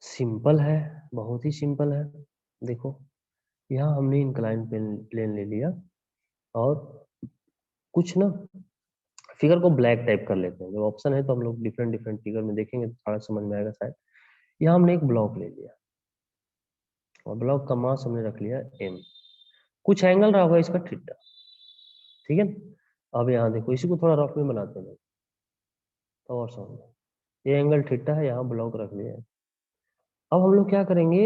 सिंपल है, बहुत ही सिंपल है। देखो यहाँ हमने इंक्लाइन प्लेन ले लिया, और कुछ ना फिगर को ब्लैक टाइप कर लेते हैं, जब ऑप्शन है तो हम लोग डिफरेंट डिफरेंट फिगर में देखेंगे तो थोड़ा समझ में आएगा शायद। यहाँ हमने एक ब्लॉक ले लिया, और ब्लॉक का मास हमने रख लिया m, कुछ एंगल रहा होगा इसका थीटा, ठीक है ना। अब यहाँ देखो इसी को थोड़ा रफ में बनाते हैं तो और समझ, ये एंगल थीटा है, यहाँ ब्लॉक रख लिया है। अब हम लोग क्या करेंगे,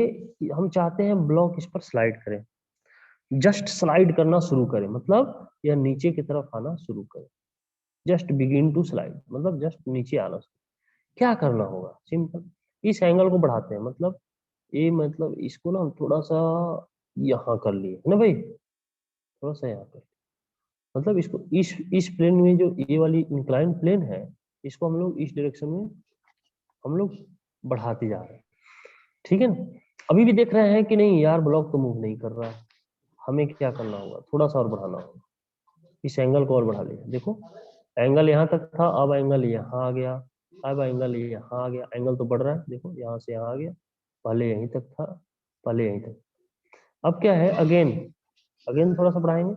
हम चाहते हैं ब्लॉक इस पर स्लाइड करें, जस्ट स्लाइड करना शुरू करें, मतलब यह नीचे की तरफ आना शुरू करें, जस्ट बिगिन टू स्लाइड, मतलब जस्ट नीचे आना शुरू। क्या करना होगा, सिंपल, इस एंगल को बढ़ाते हैं, मतलब ये, मतलब इसको ना हम थोड़ा सा यहाँ कर लिए है ना भाई, थोड़ा सा यहाँ कर, मतलब इसको इस प्लेन में, जो ये वाली इंक्लाइन प्लेन है, इसको हम लोग इस डायरेक्शन में हम लोग बढ़ाते जा रहे हैं, ठीक है ना। अभी भी देख रहे हैं कि नहीं यार ब्लॉक तो मूव नहीं कर रहा है, हमें क्या करना होगा, थोड़ा सा और बढ़ाना होगा, इस एंगल को और बढ़ा लिया, देखो एंगल यहाँ तक था, अब एंगल यहाँ आ गया, अब एंगल यहाँ आ गया, एंगल तो बढ़ रहा है, देखो यहाँ से यहाँ आ गया, पहले यहीं तक था, पहले यहीं तक। अब क्या है, अगेन अगेन थोड़ा सा बढ़ाएंगे,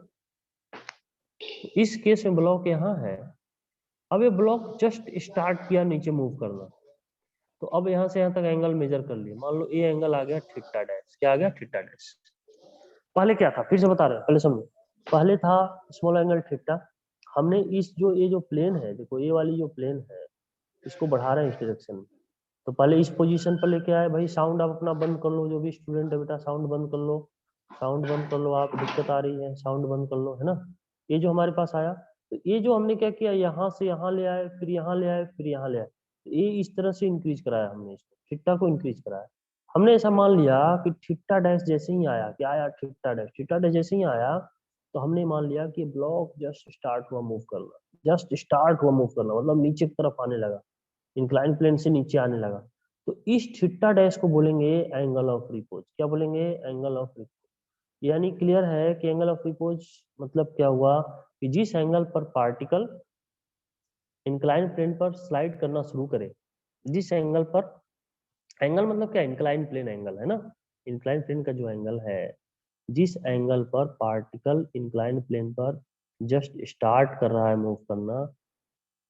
तो इस केस में ब्लॉक यहाँ है, अब ये ब्लॉक जस्ट स्टार्ट किया नीचे मूव करना, तो अब यहाँ से यहाँ तक एंगल मेजर कर लिया, मान लो ये एंगल आ गया थीटा डैश, क्या आ गया, थीटा डैश। पहले क्या था, फिर से बता रहे हैं, पहले समझो, पहले था स्मॉल एंगल थीटा, हमने इस जो ये जो प्लेन है, देखो ये वाली जो प्लेन है, इसको बढ़ा रहे हैं इस डायरेक्शन में, तो पहले इस पोजीशन पर लेके आए भाई। साउंड आप अपना बंद कर लो, जो भी स्टूडेंट है बेटा साउंड बंद कर लो, साउंड बंद कर लो, आप दिक्कत आ रही है साउंड बंद कर लो, है ना। ये जो हमारे पास आया, तो ये जो हमने क्या किया, यहाँ से यहाँ ले आए, फिर यहाँ ले आए, फिर यहाँ ले आए, तो ये इस तरह से इंक्रीज कराया हमने, इसको थीटा को इंक्रीज कराया। हमने ऐसा मान लिया कि थीटा डैश जैसे ही आया, क्या आया, थीटा डैश, थीटा डैश जैसे ही आया, तो हमने मान लिया कि ब्लॉक जस्ट स्टार्ट हुआ मूव करना, जस्ट स्टार्ट हुआ मूव करना, मतलब नीचे की तरफ आने लगा, इंक्लाइन प्लेन से नीचे आने लगा, तो इस थीटा डैश को बोलेंगे एंगल ऑफ रिपोज, क्या बोलेंगे, एंगल ऑफ रिपोज। यानी क्लियर है कि एंगल ऑफ रिपोज मतलब क्या हुआ, कि जिस एंगल पर पार्टिकल इंक्लाइन प्लेन पर स्लाइड करना शुरू करे, जिस एंगल पर, एंगल मतलब क्या, इंक्लाइन प्लेन एंगल है ना, इंक्लाइन प्लेन का जो एंगल है, जिस एंगल पर पार्टिकल इंक्लाइन प्लेन पर जस्ट स्टार्ट कर रहा है मूव करना,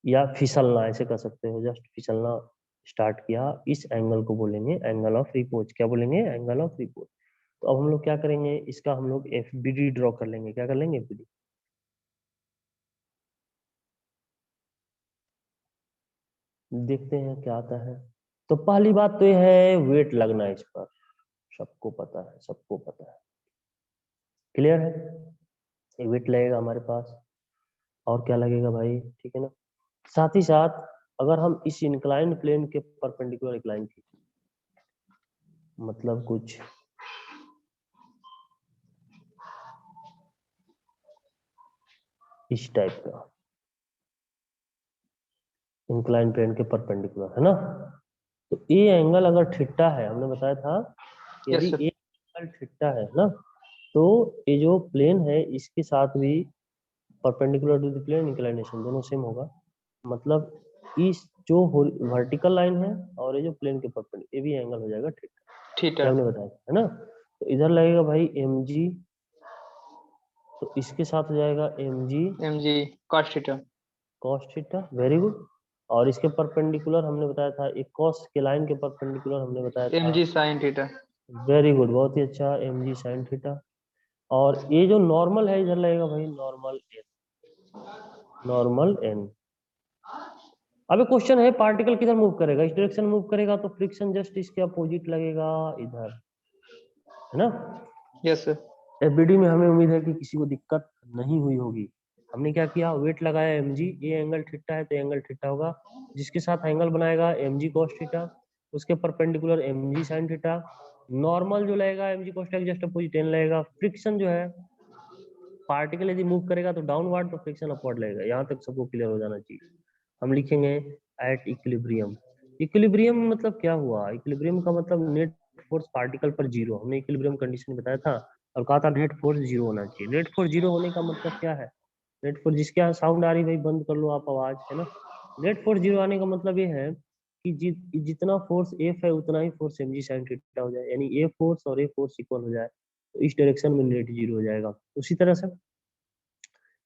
या फिसलना, ऐसे कर सकते हो, जस्ट फिसलना स्टार्ट किया, इस एंगल को बोलेंगे एंगल ऑफ रिपोज, क्या बोलेंगे, एंगल ऑफ रिपोज। तो अब हम लोग क्या करेंगे, इसका हम लोग एफबीडी ड्रॉ कर लेंगे, क्या कर लेंगे, एफबीडी, देखते हैं क्या आता है। तो पहली बात तो यह है, वेट लगना इस पर, सबको पता है, सबको पता है, क्लियर है। वेट लगेगा हमारे पास, और क्या लगेगा भाई, ठीक है ना। साथ ही साथ अगर हम इस इंक्लाइन प्लेन के परपेंडिकुलर एक लाइन खींचे, मतलब कुछ इस टाइप का इंक्लाइन प्लेन के परपेंडिकुलर, है ना। तो ए एंगल अगर थीटा है, हमने बताया था यदि yes sir. A angle theta है ना, तो ये जो प्लेन है इसके साथ भी perpendicular to the plane inclination दोनों सेम होगा। मतलब इस जो वर्टिकल लाइन है और ये जो प्लेन के परपेंडिकुलर, ये भी एंगल हो जाएगा थीटा, थीटा। ये हमने बताया था, है ना। तो इधर लगेगा भाई एम जी, तो इसके साथ हो जाएगा M G M G cos theta. Cos theta, very good. और इसके परपेंडिकुलर हमने बताया था, एक कॉस के लाइन के परपेंडिकुलर हमने बताया एम था, जी साइन थीटा। वेरी गुड, बहुत ही अच्छा, एम जी साइन थीटा। और ये जो नॉर्मल है इधर लगेगा भाई नॉर्मल एन, नॉर्मल एन। अबे क्वेश्चन है पार्टिकल किधर मूव करेगा, इस डायरेक्शन मूव करेगा तो फ्रिक्शन जस्ट इसके अपोजिट लगेगा इधर, है ना। Yes sir. एफबीडी में हमें उम्मीद है कि किसी को दिक्कत नहीं हुई होगी। हमने क्या किया, वेट लगाया एम जी, ये एंगल थीटा है तो एंगल थीटा होगा, जिसके साथ एंगल बनाएगा एम जी कॉस थीटा, उसके perpendicular M G sine theta, normal जो लगेगा M G cos theta just opposite N लगेगा। फ्रिक्शन जो है, पार्टिकल यदि मूव करेगा तो डाउनवर्ड, तो फ्रिक्शन अपवर्ड लगेगा। यहाँ तक सबको क्लियर हो जाना चाहिए। हम लिखेंगे एट इक्विलिब्रियम। इक्विलिब्रियम मतलब क्या हुआ, इक्विलिब्रियम का मतलब नेट फोर्स पार्टिकल पर जीरो, हमने इक्विलिब्रियम कंडीशन बताया था और कहा था नेट फोर्स जीरो होना चाहिए। नेट फोर्स जीरो होने का मतलब क्या है, नेट फोर्स, जिसके यहाँ साउंड आ रही भाई बंद कर लो आप आवाज, है ना। नेट फोर्स जीरो आने का मतलब ये है कि जितना फोर्स एफ है उतना ही force M G sine theta हो जाए, यानी ए फोर्स और ए फोर्स इक्वल हो जाए, तो इस डायरेक्शन में नेट जीरो हो जाएगा। उसी तरह से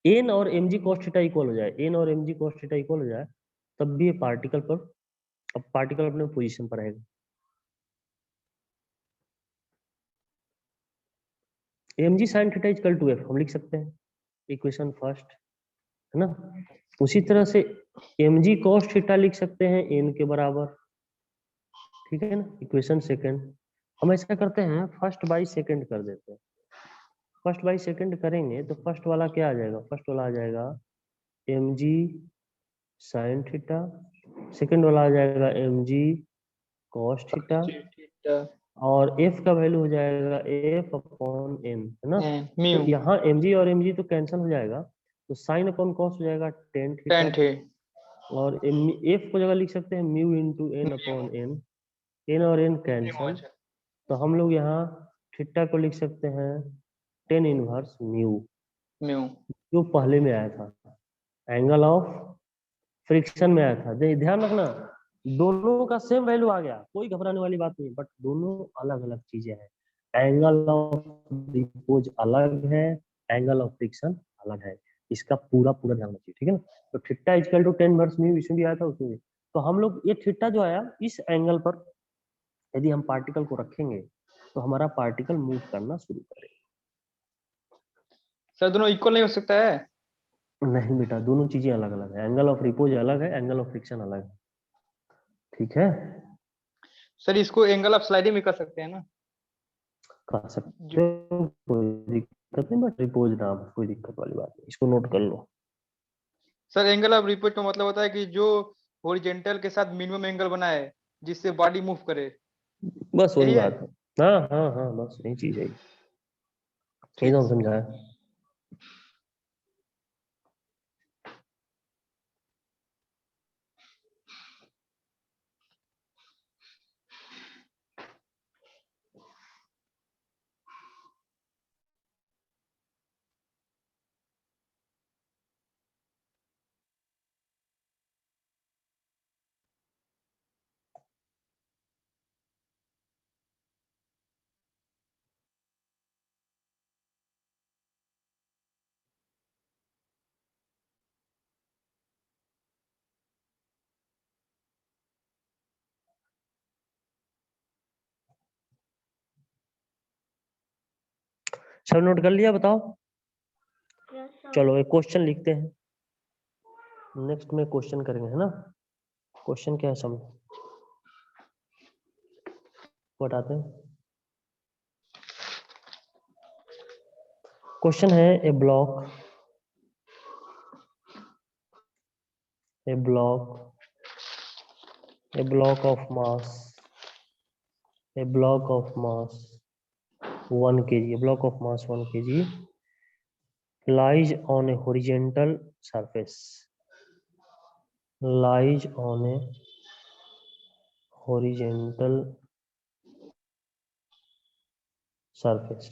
एन और M G cos theta equal हो जाए, एन और M G cos theta equal हो जाए, तब भी ये पार्टिकल पर, अब पार्टिकल अपने पोजीशन पर रहेगा। M G sine theta equal to F हम लिख सकते हैं, इक्वेशन फर्स्ट, है ना। उसी तरह से एम जी कॉस थीटा लिख सकते हैं एन के बराबर, ठीक है ना, इक्वेशन सेकंड। हम ऐसा करते हैं, फर्स्ट बाई सेकंड कर देते हैं। फर्स्ट बाई सेकंड करेंगे तो फर्स्ट वाला क्या आ जाएगा, फर्स्ट वाला आ जाएगा M G sine theta, second वाला आ जाएगा M G cos theta, theta और एफ का वैल्यू हो जाएगा एफ अपॉन एन, है ना। एन तो म्यू यहाँ एम जी और एम जी तो कैंसिल हो जाएगा, तो साइन अपॉन कॉस हो जाएगा टेन टेन थीटा, थे। और एफ को जगह लिख सकते हैं mu into N upon N, N और एन कैंसल, तो हम लोग यहाँ थीटा को लिख सकते हैं टेन इनवर्स म्यू, म्यू। जो पहले में आया था, एंगल ऑफ फ्रिक्शन में आया था। ध्यान रखना, दोनों का सेम वैल्यू आ गया, कोई घबराने वाली बात नहीं, बट दोनों अलग अलग चीजें हैं। एंगल ऑफ रिपोज अलग है, एंगल ऑफ फ्रिक्शन अलग है, इसका पूरा पूरा ध्यान रखिए, ठीक है ना। तो theta equal to tan inverse mu, इसमें भी आया था उसमें भी। तो हम लोग ये थीटा जो आया इस एंगल पर यदि हम पार्टिकल को रखेंगे तो हमारा पार्टिकल मूव करना शुरू करेगा। सर दोनों इक्वल नहीं हो सकता है। नहीं बेटा, दोनों चीजें अलग अलग है, एंगल ऑफ रिपोज अलग है, एंगल ऑफ फ्रिक्शन अलग है, ठीक है। सर इसको एंगल ऑफ स्लाइडिंग भी कर सकते हैं ना। कर सकते जो हो, कोई दिक्कत नहीं, बट रिपोज नाम है, कोई दिक्कत वाली बात नहीं, इसको नोट कर लो। सर एंगल ऑफ रिपोज का मतलब होता है कि जो हॉरिजॉन्टल के साथ मिनिमम एंगल बनाए जिससे बॉडी मूव करे, बस वही यही है। बात है। हाँ हाँ हाँ, बस यही चीज है, यही तो ठीक हम सर। समझाए। सब नोट कर लिया, बताओ। चलो एक क्वेश्चन लिखते हैं, नेक्स्ट में क्वेश्चन करेंगे, है ना। क्वेश्चन क्या है, समझ बताते हैं। क्वेश्चन है ए block of mass 1 kg, a block of mass 1 kg lies on a horizontal surface,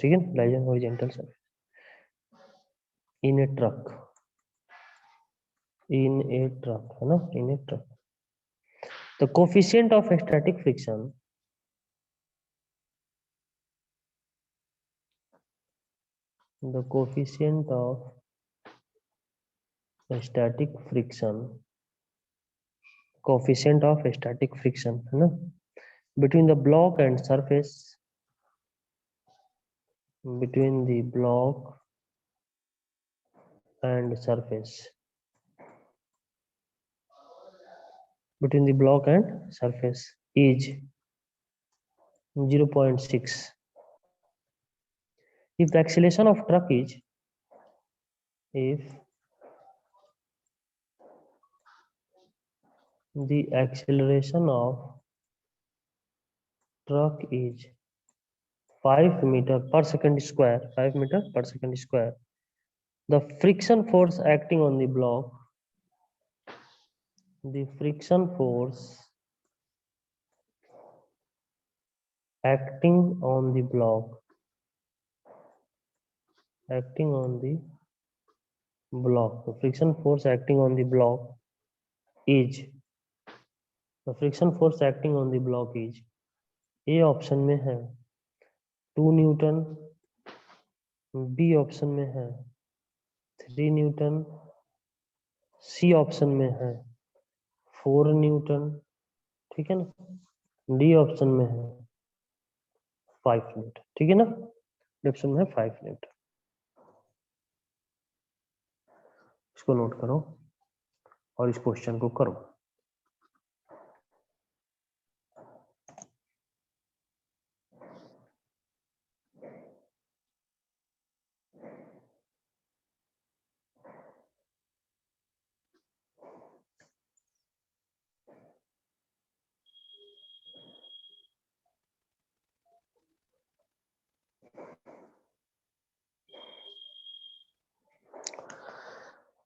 ठीक है, lies on horizontal surface in a truck, है ना, in a truck. The coefficient of static friction है ना, between the block and surface is 0.6. If the acceleration of truck is 5 meter per second square, the friction force acting on the block is A option में है 2 Newton, B option में है 3 Newton, C option में है 4 Newton, ठीक है ना, D option में है 5 न्यूटन, ठीक है ना, डी ऑप्शन में है 5 न्यूटन। इसको नोट करो और इस क्वेश्चन को करो।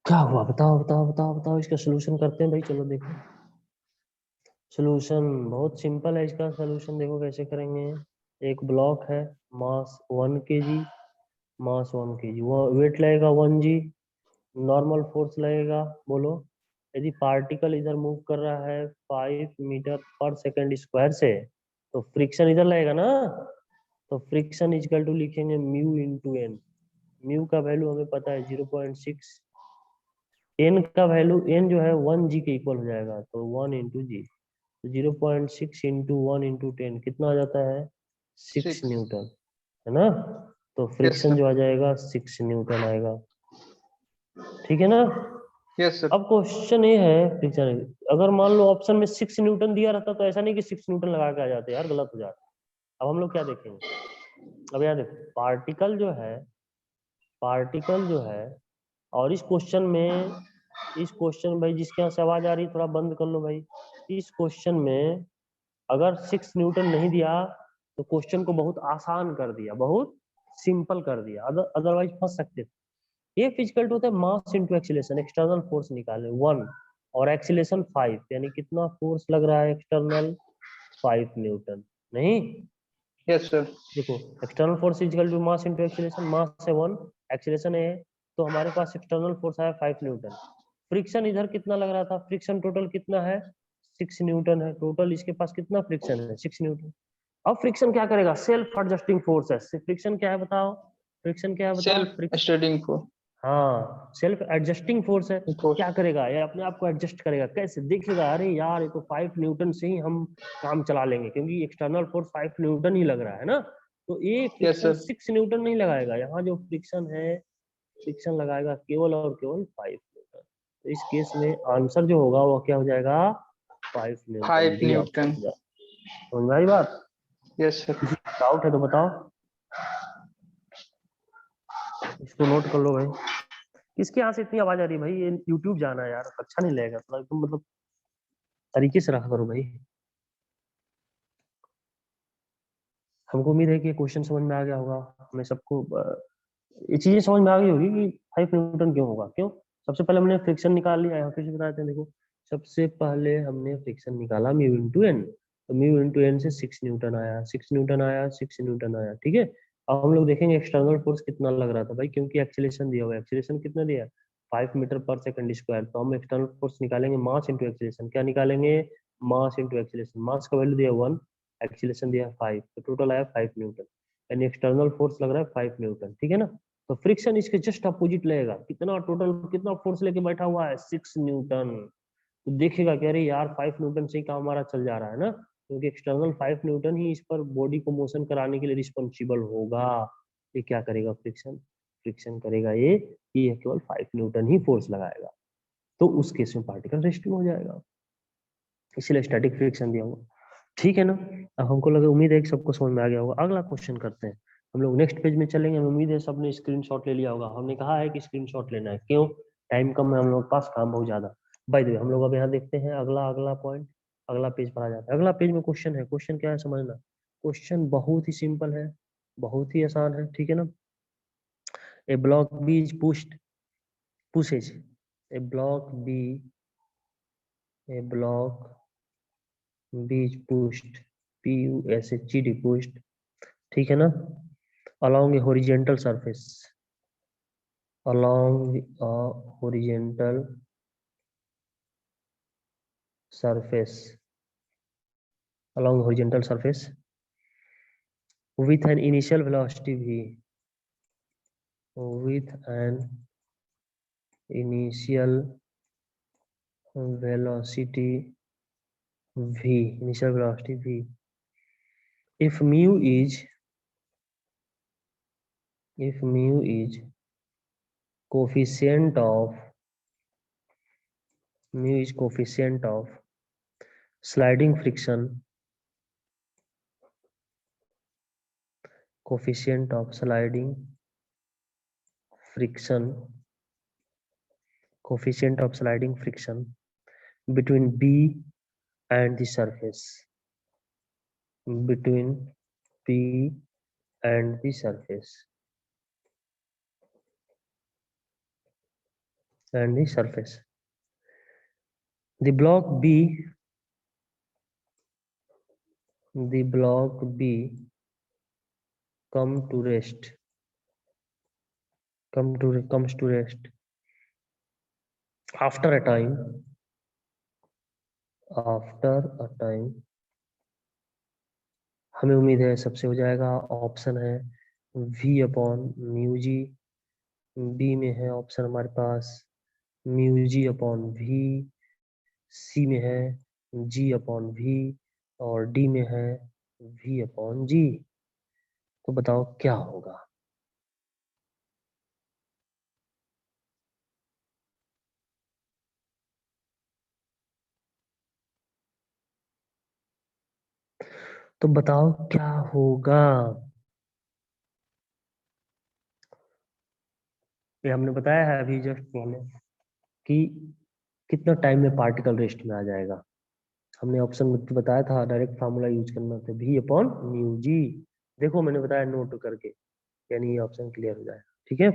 क्या हुआ बताओ, इसका सोल्यूशन करते हैं भाई। चलो देखो, सोल्यूशन बहुत सिंपल है। इसका सोल्यूशन देखो कैसे करेंगे। एक ब्लॉक है, मास 1 kg, वो वेट लगेगा 1 g, नॉर्मल फोर्स लगेगा, बोलो यदि पार्टिकल इधर मूव कर रहा है 5 मीटर पर सेकंड स्क्वायर से, तो फ्रिक्शन इधर लगेगा ना, तो फ्रिक्शन इक्वल टू लिखेंगे म्यू इंटू एन। म्यू का वैल्यू हमें पता है 0.6, एन का वैल्यू, एन जो है 1 g के इक्वल हो जाएगा, तो 1 इंटू जी, 0.6 इंटू 1 इंटू 10 कितना आ जाता है 6 न्यूटन, है ना। तो फ्रिक्शन जो आ जाएगा 6 न्यूटन आएगा, ठीक है ना। Yes sir. अब क्वेश्चन ये है फ्रिक्शन, अगर मान लो ऑप्शन में 6 न्यूटन दिया रहता तो ऐसा नहीं कि 6 न्यूटन लगा के आ जाते यार, गलत हो जाता। अब हम लोग क्या देखेंगे, अब यार देखो पार्टिकल जो है और इस क्वेश्चन भाई जिसके यहाँ से आवाज आ रही है थोड़ा बंद कर लो भाई। इस क्वेश्चन में अगर 6 न्यूटन नहीं दिया तो क्वेश्चन को बहुत आसान कर दिया, बहुत सिंपल कर दिया, अदरवाइज फंस सकते थे। ये फिजिकल टू होता है मास इनटू एक्सीलरेशन, एक्सटर्नल फोर्स निकाले 1 और एक्सीलरेशन 5, यानी कितना फोर्स लग रहा है एक्सटर्नल 5 न्यूटन, नहीं। Yes sir. देखो external force equal to mass into acceleration, mass है 1, एक्सीलरेशन है, तो हमारे पास एक्सटर्नल फोर्स आया 5 न्यूटन। फ्रिक्शन इधर कितना लग रहा था, फ्रिक्शन टोटल कितना है 6 न्यूटन है, टोटल इसके पास कितना फ्रिक्शन है 6 न्यूटन। अब फ्रिक्शन क्या करेगा, सेल्फ एडजस्टिंग फोर्स है। फ्रिक्शन क्या है बताओ, सेल्फ स्टडिंग फोर्स। हाँ सेल्फ एडजस्टिंग फोर्स है। क्या करेगा, ये अपने आप को एडजस्ट करेगा, कैसे देखेगा, अरे यार ये तो 5 न्यूटन से ही हम काम चला लेंगे, क्योंकि एक्सटर्नल फोर्स 5 न्यूटन ही लग रहा है ना, तो ये फ्रिक्शन 6 न्यूटन नहीं लगाएगा, यहाँ जो फ्रिक्शन है फ्रिक्शन लगाएगा केवल और केवल 5 न्यूटन। तो इस केस में आंसर जो होगा वो क्या हो जाएगा 5 न्यूटन। समझ आई बात। Yes sir. डाउट है तो बताओ। इसको नोट कर लो भाई। किसके यहाँ से इतनी आवाज आ रही है भाई? ये यूट्यूब जाना है यार, अच्छा नहीं लगेगा। थोड़ा एकदम मतलब तरीके से रखा करो भाई। हमको उम्मीद है कि क्वेश्चन समझ में आ गया होगा। हमें सबको ये चीजें समझ में आ गई होगी कि 5 न्यूटन क्यों होगा, क्यों। सबसे पहले हमने फ्रिक्शन निकाल लिया है, फिर से बताते हैं। देखो, सबसे पहले हमने फ्रिक्शन निकाला म्यू इंटू एन, तो म्यू इंटू एन से 6 न्यूटन आया, 6 न्यूटन आया, 6 न्यूटन आया, ठीक है। अब हम लोग देखेंगे एक्सटर्नल फोर्स कितना लग रहा था भाई, क्योंकि एक्सीलरेशन दिया हुआ है। एक्सीलरेशन कितना दिया है? 5 मीटर पर सेकंड स्क्वायर। तो हम एक्सटर्नल फोर्स निकालेंगे मास इंटू एक्सीलरेशन। क्या निकालेंगे? Mass into acceleration. मास का वैल्यू दिया 1, एक्सीलरेशन दिया 5, तो टोटल आया 5 न्यूटन। यानी एक्सटर्नल फोर्स लग रहा है 5 न्यूटन, ठीक है ना। तो फ्रिक्शन इसके जस्ट अपोजिट लगेगा। कितना टोटल, कितना फोर्स लेके बैठा हुआ है? 6 न्यूटन। तो देखेगा कि अरे यार 5 न्यूटन से ही काम हमारा चल जा रहा है ना, क्योंकि एक्सटर्नल 5 न्यूटन ही इस पर बॉडी को मोशन कराने के लिए रिस्पॉन्सिबल होगा। ये क्या करेगा? फ्रिक्शन, फ्रिक्शन करेगा ये केवल 5 न्यूटन ही फोर्स लगाएगा। तो उस केस में पार्टिकल रेस्टिंग हो जाएगा, इसलिए स्टैटिक फ्रिक्शन दिया हुआ, ठीक है ना। अब हमको लगे, उम्मीद है कि सबको समझ में आ गया होगा। अगला क्वेश्चन करते हैं। हम लोग नेक्स्ट पेज में चलेंगे। हमें उम्मीद है सबने स्क्रीनशॉट ले लिया होगा। हमने कहा है कि स्क्रीनशॉट लेना है, क्यों? टाइम कम है हम लोग के पास, काम बहुत ज्यादा। बाय द वे, हम लोग अब यहाँ देखते हैं अगला अगला पॉइंट। अगला पेज पर आ जाता है। अगला पेज में क्वेश्चन है। क्वेश्चन क्या है समझना। क्वेश्चन बहुत ही सिंपल है, बहुत ही आसान है, ठीक है ना। A block B is pushes a block B, a block B is pushed, P-U-S-H-E-D, pushed, ठीक है ना, along a horizontal surface, along a horizontal surface, along horizontal surface with an initial velocity V, with an initial velocity V, initial velocity V. If mu is coefficient of sliding friction, coefficient of sliding friction between B and the surface, between B and the surface, the block B comes to rest after a time हमें उम्मीद है सबसे हो जाएगा। Option है V upon mu G, B में है option हमारे पास म्यू जी अपॉन V, सी में है G अपॉन V, और डी में है V अपॉन G। तो बताओ क्या होगा। तो बताओ क्या होगा। ये हमने बताया है अभी जस्ट पहले कि कितना टाइम में पार्टिकल रेस्ट में आ जाएगा। हमने ऑप्शन में बताया था, डायरेक्ट फार्मूला यूज करना था, V अपॉन म्यू जी। देखो मैंने बताया नोट करके, यानी ये ऑप्शन क्लियर हो जाएगा, ठीक है।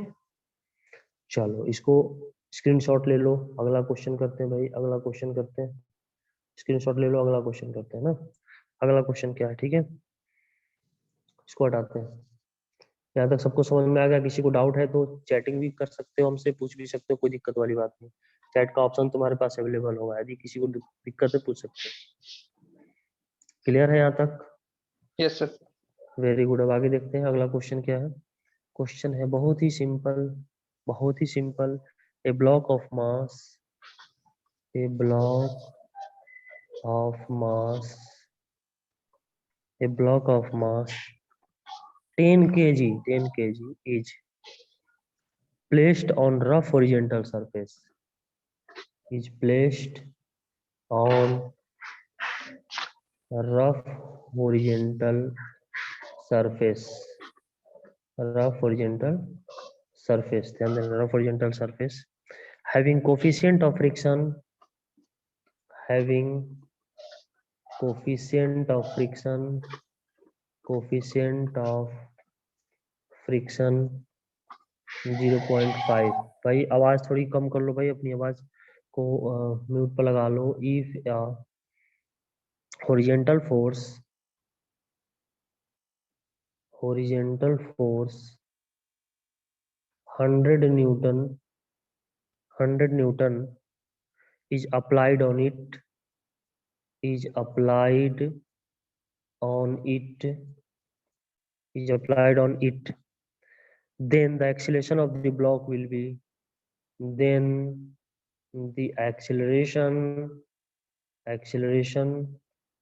चलो इसको स्क्रीनशॉट ले लो। अगला क्वेश्चन करते हैं भाई, अगला क्वेश्चन करते हैं। स्क्रीनशॉट ले लो, अगला क्वेश्चन करते हैं ना। अगला क्वेश्चन क्या है, ठीक है, इसको हटाते हैं। यहाँ तक सबको समझ में आ गया? किसी को डाउट है तो चैटिंग भी कर सकते हो, हमसे पूछ भी सकते हो, कोई दिक्कत वाली बात नहीं। चैट का ऑप्शन तुम्हारे पास अवेलेबल होगा, यदि किसी को दिक्कत है पूछ सकते हो। क्लियर है यहाँ तक? Yes sir. Very good. अब आगे देखते हैं अगला क्वेश्चन क्या है। क्वेश्चन है बहुत ही सिंपल, बहुत ही simple. A block of mass, a block of mass, a block of mass 10 kg is placed on rough horizontal surface, is placed on rough horizontal surface, rough horizontal surface, ध्यान देना, rough horizontal surface having coefficient of friction, having coefficient of friction, coefficient of friction 0.5। भाई आवाज थोड़ी कम कर लो भाई, अपनी आवाज को म्यूट पर लगा लो। If horizontal force 100 Newton is applied on it, is applied on it, then the acceleration of the block will be, then the acceleration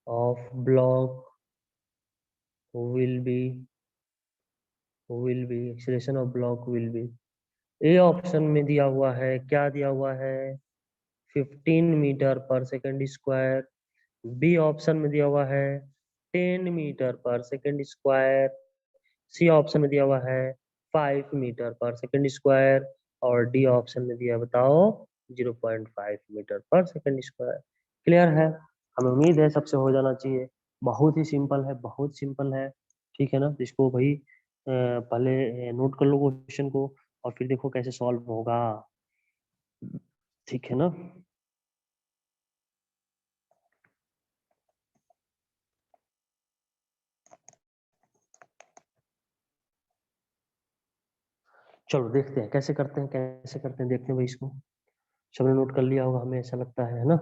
of block will be acceleration of block will be, A option में दिया हुआ है, क्या दिया हुआ है, 15 metre पर second square. B option में दिया हुआ है 10 मीटर पर सेकंड स्क्वायर। सी ऑप्शन में दिया हुआ है 5 मीटर पर सेकंड स्क्वायर। और डी ऑप्शन में दिया, बताओ, 0.5 मीटर पर सेकंड स्क्वायर। क्लियर है? हमें उम्मीद है सबसे हो जाना चाहिए। बहुत ही सिंपल है, बहुत सिंपल है, ठीक है ना। इसको भाई पहले नोट कर लो क्वेश्चन को और फिर देखो कैसे सॉल्व होगा, ठीक है ना। चलो देखते हैं कैसे करते हैं, देखते हैं भाई। इसको सबने नोट कर लिया होगा, हमें ऐसा लगता है ना।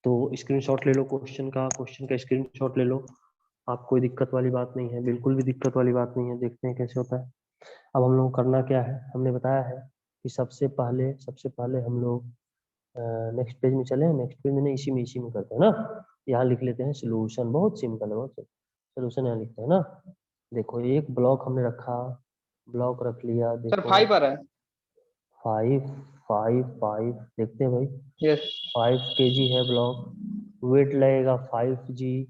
तो स्क्रीनशॉट ले लो क्वेश्चन का स्क्रीनशॉट ले लो। आप कोई दिक्कत वाली बात नहीं है, बिल्कुल भी दिक्कत वाली बात नहीं है। देखते हैं कैसे होता है। अब हम लोग करना क्या है, हमने बताया है कि सबसे पहले हम लोग नेक्स्ट पेज में चले। नेक्स्ट पेज में नहीं, इसी में करते हैं ना। यहाँ लिख लेते हैं सोल्यूशन, बहुत सिंपल है, बहुत सोल्यूशन यहाँ लिखते हैं ना। देखो एक ब्लॉक हमने रखा, ब्लॉक रख लिया, सर देखो 5 आ रहा है। 5 देखते हैं भाई। यस 5 kg है ब्लॉक, वेट लगेगा 5g,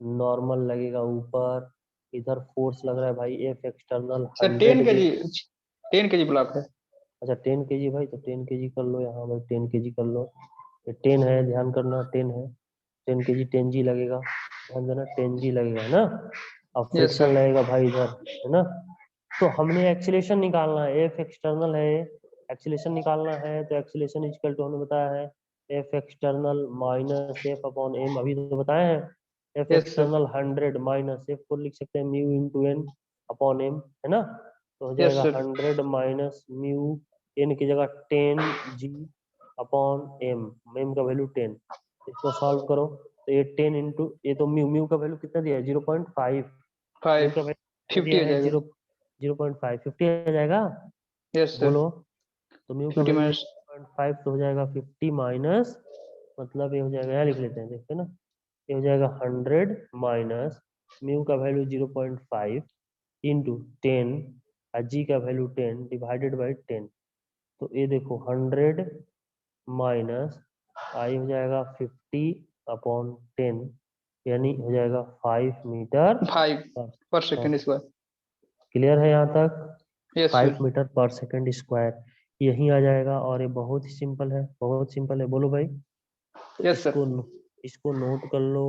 नॉर्मल लगेगा ऊपर, इधर फोर्स लग रहा है भाई F external sir 100 10 KG block है। अच्छा 10 kg भाई, तो 10 kg कर लो यहाँ भाई, 10 kg कर लो। ये 10 है, ध्यान करना, 10 है, 10 kg 10g लगेगा, ध्यान देना 10g लगेगा, है ना। अब यस फ्रिक्शन सर। लगेगा भाई इधर, है ना। तो हमने एक्सीलेशन निकालना है, एफ एक्सटर्नल है, एक्सीलेशन निकालना है। तो एक्सीलेशन इक्वल टू हमने बताया है F external minus F upon M, अभी तो बताए हैं। F yes sir. External 100 minus F को लिख सकते हैं mu into N upon M, है ना। तो हो यस जाएगा सर। 100 माइनस म्यू, एन की जगह 10g अपॉन एम, एम का वैल्यू 10। इसको सॉल्व करो तो ये 10 इंटू, ये तो म्यू का वैल्यू कितना दिया है 0.5, म्यू 5 का वैल्यू 50 दिया हो है जाएगा। 0.5, 50 आ जाएगा। Yes sir. बोलो, तो म्यू का 50 वैल्यू माइनस 0.5 तो हो जाएगा 50 माइनस, मतलब ये हो जाएगा, यहाँ लिख लेते हैं, देखते हैं ना। ये हो जाएगा 100 माइनस म्यू का वैल्यू 0.5 इंटू 10 और जी का वैल्यू 10 डिवाइडेड बाई 10। तो ये देखो 100 माइनस आई हो जाएगा 50 अपॉन 10, यानी हो जाएगा 5 मीटर 5 पर पर सेकंड स्क्वायर। क्लियर है यहाँ तक? Yes 5 sir. मीटर पर सेकंड स्क्वायर यही आ जाएगा। और ये बहुत ही सिंपल है, बहुत सिंपल है। बोलो भाई, यस सर। इसको नोट कर लो,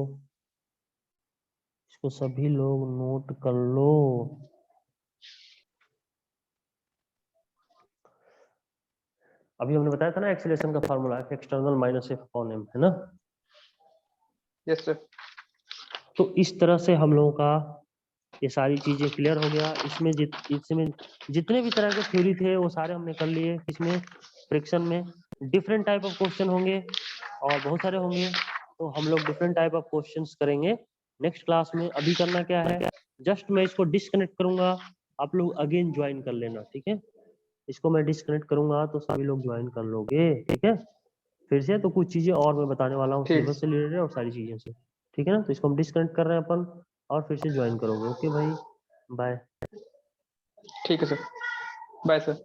इसको सभी लोग नोट कर लो। अभी हमने बताया था ना एक्सीलरेशन का फार्मूला है external minus F upon M, है ना। Yes sir. तो इस तरह से हम लोगों का ये सारी चीजें क्लियर हो गया। इसमें इसमें जितने भी तरह के थ्योरी थे वो सारे हमने कर लिए। इसमें फ्रिक्शन में डिफरेंट टाइप ऑफ क्वेश्चन होंगे और बहुत सारे होंगे, तो हम लोग डिफरेंट टाइप ऑफ क्वेश्चंस करेंगे नेक्स्ट क्लास में। अभी करना क्या है, जस्ट मैं इसको डिस्कनेक्ट करूंगा, आप लोग अगेन ज्वाइन कर लेना, ठीक है। इसको मैं डिस्कनेक्ट करूंगा तो सभी लोग ज्वाइन कर लोगे, ठीक है। फिर से तो कुछ चीजें और मैं बताने वाला हूँ ठीक सिलेबस से रिलेटेड और सारी चीजें से, ठीक है ना। तो इसको हम डिस्कनेक्ट कर रहे हैं अपन और फिर से ज्वाइन करोगे। ओके भाई, बाय। ठीक है सर। Bye sir.